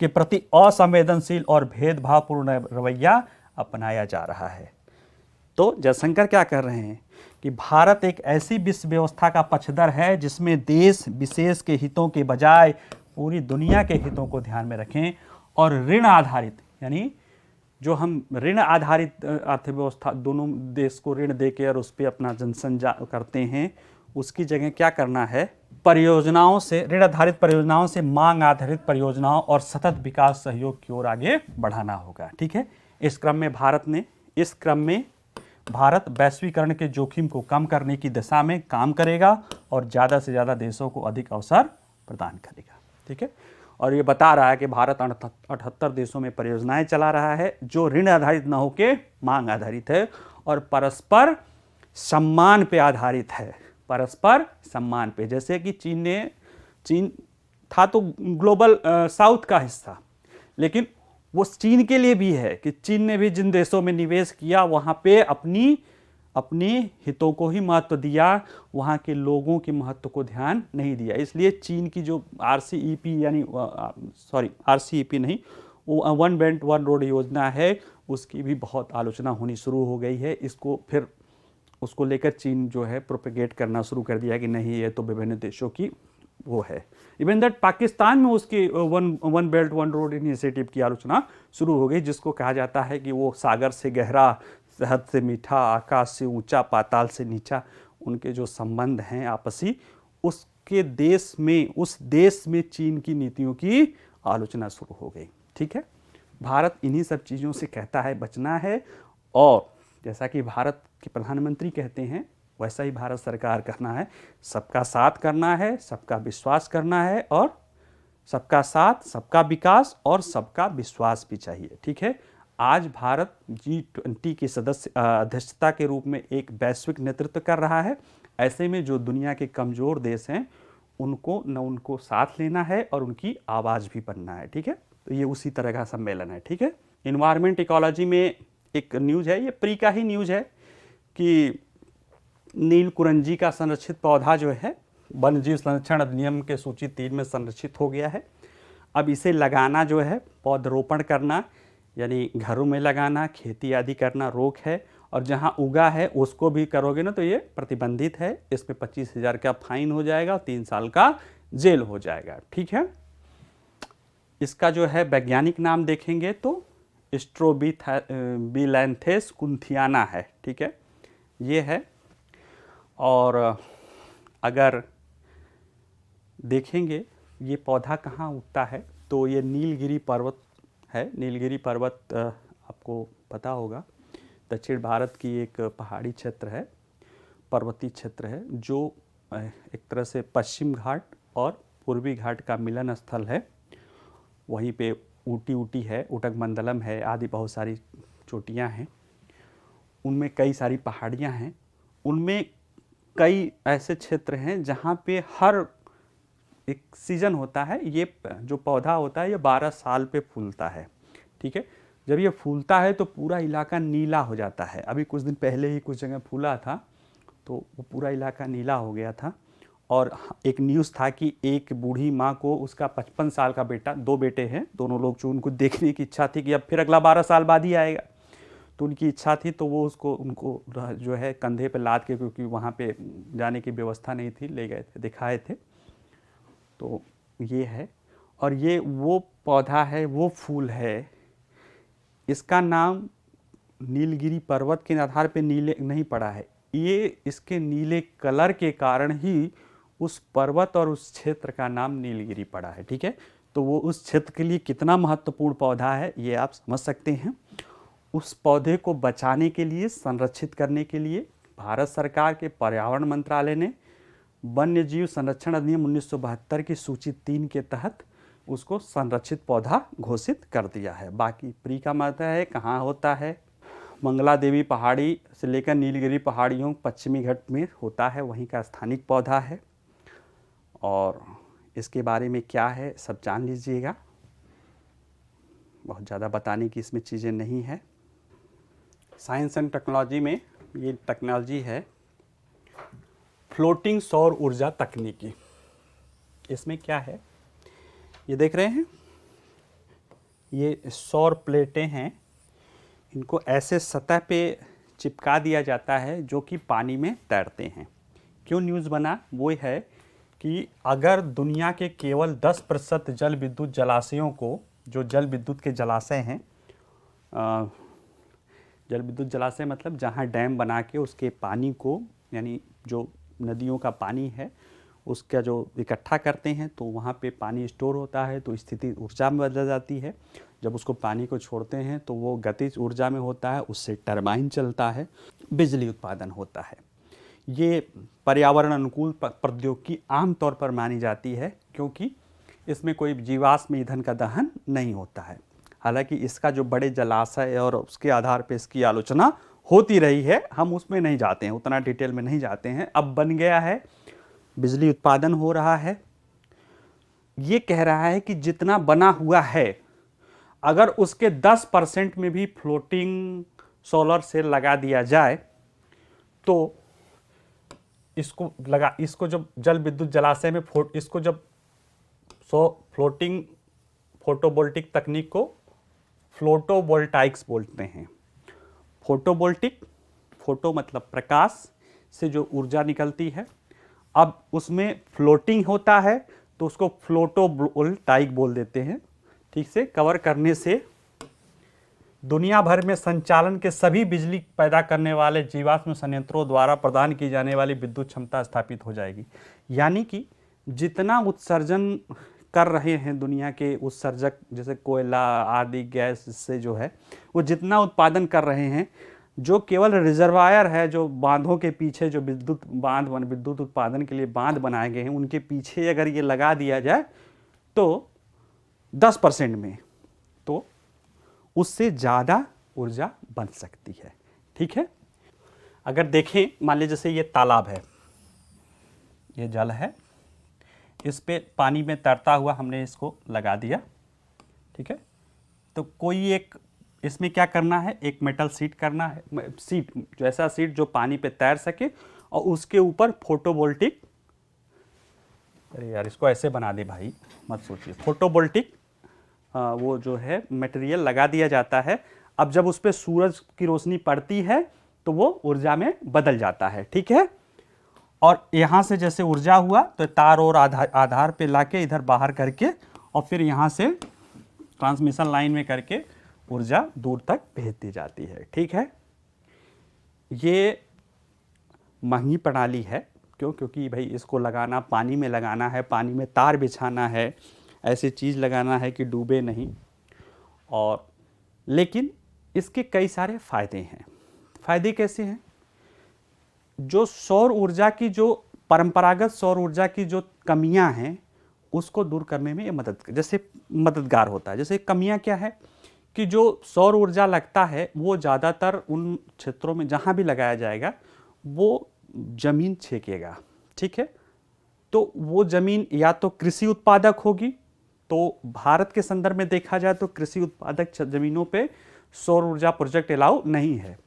के प्रति असंवेदनशील और भेदभावपूर्ण रवैया अपनाया जा रहा है। तो जयशंकर क्या कर रहे हैं कि भारत एक ऐसी विश्व व्यवस्था का पक्षधर है जिसमें देश विशेष के हितों के बजाय पूरी दुनिया के हितों को ध्यान में रखें और ऋण आधारित, यानी जो हम ऋण आधारित अर्थव्यवस्था, दोनों देश को ऋण देकर और उस पर अपना जनसंजा करते हैं, उसकी जगह क्या करना है? परियोजनाओं से, ऋण आधारित परियोजनाओं से मांग आधारित परियोजनाओं और सतत विकास सहयोग की ओर आगे बढ़ाना होगा। ठीक है, इस क्रम में भारत वैश्वीकरण के जोखिम को कम करने की दिशा में काम करेगा और ज़्यादा से ज़्यादा देशों को अधिक अवसर प्रदान करेगा। ठीक है, और ये बता रहा है कि भारत 78 देशों में परियोजनाएं चला रहा है जो ऋण आधारित न होकर मांग आधारित है और परस्पर सम्मान पे आधारित है। परस्पर सम्मान पे, जैसे कि चीन था तो ग्लोबल साउथ का हिस्सा, लेकिन वो चीन के लिए भी है कि चीन ने भी जिन देशों में निवेश किया वहाँ पे अपने हितों को ही महत्व दिया, वहाँ के लोगों के महत्व को ध्यान नहीं दिया। इसलिए चीन की जो आरसीईपी नहीं, वो वन बेल्ट वन रोड योजना है, उसकी भी बहुत आलोचना होनी शुरू हो गई है। उसको लेकर चीन जो है प्रोपेगेट करना शुरू कर दिया कि नहीं, ये तो विभिन्न देशों की वो है। इवन दैट पाकिस्तान में उसकी one belt one road initiative की आलोचना शुरू हो गई, जिसको कहा जाता है कि वो सागर से गहरा, शहद से मीठा, आकाश से ऊंचा, पाताल से नीचा, उनके जो संबंध हैं आपसी, उस देश में चीन की नीतियों की आलोचना शुरू हो गई। ठीक है, भारत इन्हीं सब चीज़ों से कहता है बचना है, और जैसा कि भारत के प्रधानमंत्री कहते हैं वैसा ही भारत सरकार करना है, सबका साथ करना है, सबका विश्वास करना है, और सबका साथ, सबका विकास और सबका विश्वास भी चाहिए। ठीक है, आज भारत G20 की अध्यक्षता के रूप में एक वैश्विक नेतृत्व कर रहा है। ऐसे में जो दुनिया के कमज़ोर देश हैं उनको साथ लेना है और उनकी आवाज़ भी बनना है। ठीक है, तो ये उसी तरह का सम्मेलन है। ठीक है, इन्वायरमेंट इकोलॉजी में एक न्यूज़ है, ये प्री का ही न्यूज़ है कि नीलकुरंजी का संरक्षित पौधा जो है वन जीव संरक्षण अधिनियम के सूची 3 में संरक्षित हो गया है। अब इसे लगाना जो है, पौधरोपण करना, यानी घरों में लगाना, खेती आदि करना रोक है, और जहाँ उगा है उसको भी करोगे ना तो ये प्रतिबंधित है, इसमें 25,000 का फाइन हो जाएगा, 3 साल का जेल हो जाएगा। ठीक है, इसका जो है वैज्ञानिक नाम देखेंगे तो स्ट्रोबिलैंथेस कुंथियाना है। ठीक है, ये है। और अगर देखेंगे ये पौधा कहाँ उगता है तो ये नीलगिरी पर्वत है। नीलगिरी पर्वत आपको पता होगा दक्षिण भारत की एक पहाड़ी क्षेत्र है, पर्वतीय क्षेत्र है, जो एक तरह से पश्चिम घाट और पूर्वी घाट का मिलन स्थल है। वहीं पे ऊटी है, उटकमंडलम है, आदि बहुत सारी चोटियाँ हैं, उनमें कई सारी पहाड़ियाँ हैं, उनमें कई ऐसे क्षेत्र हैं जहाँ पे हर एक सीजन होता है। ये जो पौधा होता है ये 12 साल पे फूलता है। ठीक है, जब ये फूलता है तो पूरा इलाका नीला हो जाता है। अभी कुछ दिन पहले ही कुछ जगह फूला था तो वो पूरा इलाका नीला हो गया था। और एक न्यूज़ था कि एक बूढ़ी माँ को उसका 55 साल का बेटा, 2 बेटे हैं, दोनों लोग, जो उनको देखने की इच्छा थी कि अब फिर अगला 12 साल बाद ही आएगा, तो उनकी इच्छा थी तो वो उनको जो है कंधे पे लाद के, क्योंकि वहाँ पे जाने की व्यवस्था नहीं थी, ले गए थे, दिखाए थे। तो ये है, और ये वो पौधा है, वो फूल है। इसका नाम नीलगिरी पर्वत के आधार पे नीले नहीं पड़ा है, ये इसके नीले कलर के कारण ही उस पर्वत और उस क्षेत्र का नाम नीलगिरी पड़ा है। ठीक है, तो वो उस क्षेत्र के लिए कितना महत्वपूर्ण पौधा है ये आप समझ सकते हैं। उस पौधे को बचाने के लिए, संरक्षित करने के लिए भारत सरकार के पर्यावरण मंत्रालय ने वन्य जीव संरक्षण अधिनियम 1972 की सूची 3 के तहत उसको संरक्षित पौधा घोषित कर दिया है। बाकी प्री का मतलब है कहाँ होता है, मंगला देवी पहाड़ी से लेकर नीलगिरी पहाड़ियों पश्चिमी घाट में होता है, वहीं का स्थानिक पौधा है। और इसके बारे में क्या है सब जान लीजिएगा, बहुत ज़्यादा बताने की इसमें चीज़ें नहीं है। साइंस एंड टेक्नोलॉजी में ये टेक्नोलॉजी है फ्लोटिंग सौर ऊर्जा तकनीकी। इसमें क्या है, ये देख रहे हैं, ये सौर प्लेटें हैं, इनको ऐसे सतह पे चिपका दिया जाता है जो कि पानी में तैरते हैं। क्यों न्यूज़ बना, वो है कि अगर दुनिया के केवल 10% जल विद्युत जलाशयों को, जो जल विद्युत के जलाशय हैं, जल विद्युत जलाशय मतलब जहाँ डैम बना के उसके पानी को, यानी जो नदियों का पानी है उसका जो इकट्ठा करते हैं तो वहाँ पे पानी स्टोर होता है, तो स्थिति ऊर्जा में बदल जाती है। जब उसको पानी को छोड़ते हैं तो वो गतिज ऊर्जा में होता है, उससे टरबाइन चलता है, बिजली उत्पादन होता है। ये पर्यावरण अनुकूल प्रौद्योगिकी आमतौर पर मानी जाती है क्योंकि इसमें कोई जीवाश्म ईंधन का दहन नहीं होता है। हालांकि इसका जो बड़े जलाशय और उसके आधार पर इसकी आलोचना होती रही है, हम उसमें नहीं जाते हैं, उतना डिटेल में नहीं जाते हैं। अब बन गया है, बिजली उत्पादन हो रहा है। ये कह रहा है कि जितना बना हुआ है अगर उसके 10% में भी फ्लोटिंग सोलर सेल लगा दिया जाए तो इसको जब जल विद्युत जलाशय में इसको जब फ्लोटिंग फोटोवोल्टिक तकनीक को फोटोवोल्टाइक्स बोलते हैं। फोटोवोल्टिक, फोटो मतलब प्रकाश से जो ऊर्जा निकलती है, अब उसमें फ्लोटिंग होता है तो उसको फोटोवोल्टाइक बोल देते हैं। ठीक से कवर करने से दुनिया भर में संचालन के सभी बिजली पैदा करने वाले जीवाश्म संयंत्रों द्वारा प्रदान की जाने वाली विद्युत क्षमता स्थापित हो जाएगी। यानी कि जितना उत्सर्जन कर रहे हैं दुनिया के उत्सर्जक जैसे कोयला आदि गैस से जो है वो जितना उत्पादन कर रहे हैं, जो केवल रिजर्वायर है, जो बांधों के पीछे जो विद्युत उत्पादन के लिए बांध बनाए गए हैं उनके पीछे अगर ये लगा दिया जाए तो 10% में, तो उससे ज़्यादा ऊर्जा बन सकती है। ठीक है, अगर देखें मान लीजिए जैसे ये तालाब है, ये जल है, इस पे पानी में तैरता हुआ हमने इसको लगा दिया। ठीक है, तो कोई एक इसमें क्या करना है, एक मेटल सीट करना है, सीट जो ऐसा सीट जो पानी पे तैर सके और उसके ऊपर फोटोवोल्टिक, अरे यार इसको ऐसे बना दे भाई, मत सोचिए, फोटोवोल्टिक वो जो है मटेरियल लगा दिया जाता है। अब जब उस पर सूरज की रोशनी पड़ती है तो वो ऊर्जा में बदल जाता है, ठीक है। और यहाँ से जैसे ऊर्जा हुआ तो तार और आधार पे लाके इधर बाहर करके और फिर यहाँ से ट्रांसमिशन लाइन में करके ऊर्जा दूर तक भेज दी जाती है, ठीक है। ये महंगी प्रणाली है, क्यों? क्योंकि भाई इसको लगाना, पानी में लगाना है, पानी में तार बिछाना है, ऐसी चीज़ लगाना है कि डूबे नहीं। और लेकिन इसके कई सारे फ़ायदे हैं। फ़ायदे कैसे हैं? जो सौर ऊर्जा की, जो परंपरागत सौर ऊर्जा की जो कमियां हैं उसको दूर करने में ये मददगार होता है। जैसे कमियां क्या है कि जो सौर ऊर्जा लगता है वो ज़्यादातर उन क्षेत्रों में जहाँ भी लगाया जाएगा वो ज़मीन छेकेगा, ठीक है। तो वो ज़मीन या तो कृषि उत्पादक होगी, तो भारत के संदर्भ में देखा जाए तो कृषि उत्पादक ज़मीनों पे सौर ऊर्जा प्रोजेक्ट अलाउ नहीं है।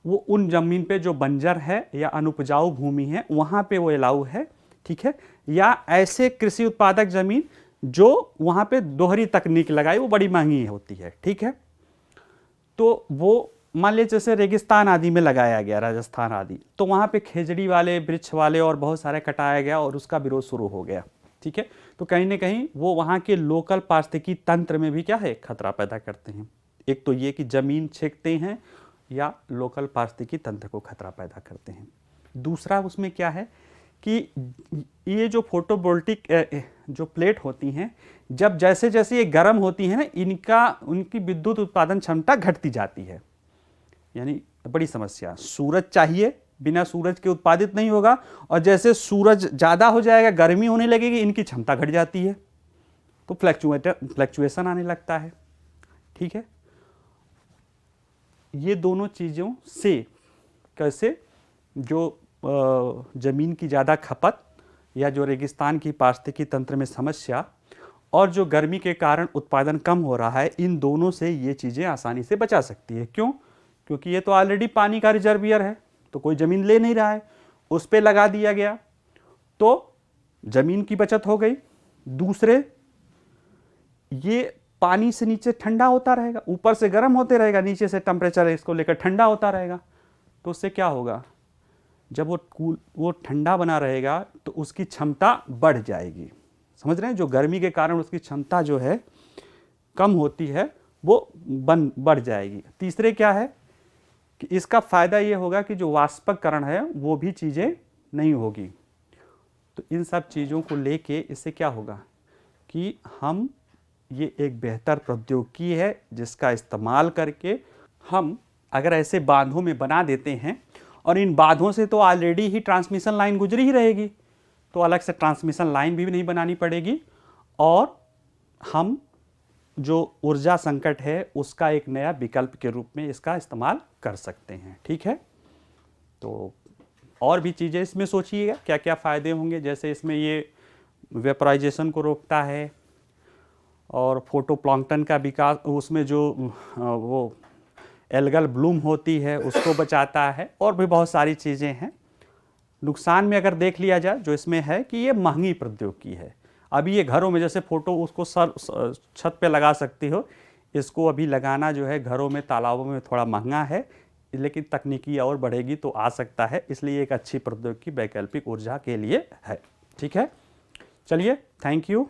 वो उन ज़मीन पे जो बंजर है या अनुपजाऊ भूमि है वहाँ पे वो अलाउ है, ठीक है। या ऐसे कृषि उत्पादक ज़मीन जो वहाँ पे दोहरी तकनीक लगाई, वो बड़ी महंगी होती है, ठीक है। तो वो मान लीजिए जैसे रेगिस्तान आदि में लगाया गया, राजस्थान आदि, तो वहाँ पे खेजड़ी वाले, वृक्ष वाले और बहुत सारे कटाया गया और उसका विरोध शुरू हो गया, ठीक है। तो कहीं ना कहीं वो वहाँ के लोकल पारिस्थितिकी तंत्र में भी क्या है, खतरा पैदा करते हैं। एक तो ये कि ज़मीन छेकते हैं या लोकल पारिस्थितिकी तंत्र को खतरा पैदा करते हैं। दूसरा उसमें क्या है कि ये जो फोटोवोल्टिक जो प्लेट होती हैं, जब जैसे जैसे ये गर्म होती हैं ना, उनकी विद्युत उत्पादन क्षमता घटती जाती है। यानी बड़ी समस्या, सूरज चाहिए, बिना सूरज के उत्पादित नहीं होगा, और जैसे सूरज ज़्यादा हो जाएगा, गर्मी होने लगेगी, इनकी क्षमता घट जाती है, तो फ्लैक्चुएशन आने लगता है, ठीक है। ये दोनों चीज़ों से कैसे जो ज़मीन की ज़्यादा खपत या जो रेगिस्तान की पारिस्थितिकी तंत्र में समस्या और जो गर्मी के कारण उत्पादन कम हो रहा है, इन दोनों से ये चीज़ें आसानी से बचा सकती है। क्यों? क्योंकि ये तो ऑलरेडी पानी का रिजर्वियर है, तो कोई ज़मीन ले नहीं रहा है, उस पर लगा दिया गया तो ज़मीन की बचत हो गई। दूसरे, ये पानी से नीचे ठंडा होता रहेगा, ऊपर से गर्म होते रहेगा, नीचे से टेम्परेचर इसको लेकर ठंडा होता रहेगा, तो उससे क्या होगा, जब वो ठंडा बना रहेगा तो उसकी क्षमता बढ़ जाएगी। समझ रहे हैं? जो गर्मी के कारण उसकी क्षमता जो है कम होती है वो बढ़ जाएगी। तीसरे क्या है कि इसका फ़ायदा ये होगा कि जो वाष्पीकरण है वो भी चीज़ें नहीं होगी। तो इन सब चीज़ों को लेके इससे क्या होगा कि हम, ये एक बेहतर प्रौद्योगिकी है जिसका इस्तेमाल करके हम अगर ऐसे बांधों में बना देते हैं, और इन बांधों से तो ऑलरेडी ही ट्रांसमिशन लाइन गुजरी ही रहेगी, तो अलग से ट्रांसमिशन लाइन भी नहीं बनानी पड़ेगी, और हम जो ऊर्जा संकट है उसका एक नया विकल्प के रूप में इसका इस्तेमाल कर सकते हैं, ठीक है। तो और भी चीज़ें इसमें सोचिएगा क्या क्या फ़ायदे होंगे। जैसे इसमें ये वेपराइजेशन को रोकता है और फोटोप्लैंक्टन का विकास, उसमें जो वो एल्गल ब्लूम होती है उसको बचाता है, और भी बहुत सारी चीज़ें हैं। नुकसान में अगर देख लिया जाए जो इसमें है कि ये महंगी प्रौद्योगिकी है। अभी ये घरों में जैसे फ़ोटो उसको छत पे लगा सकती हो, इसको अभी लगाना जो है घरों में, तालाबों में थोड़ा महंगा है, लेकिन तकनीकी और बढ़ेगी तो आ सकता है। इसलिए एक अच्छी प्रौद्योगिकी वैकल्पिक ऊर्जा के लिए है, ठीक है। चलिए, थैंक यू।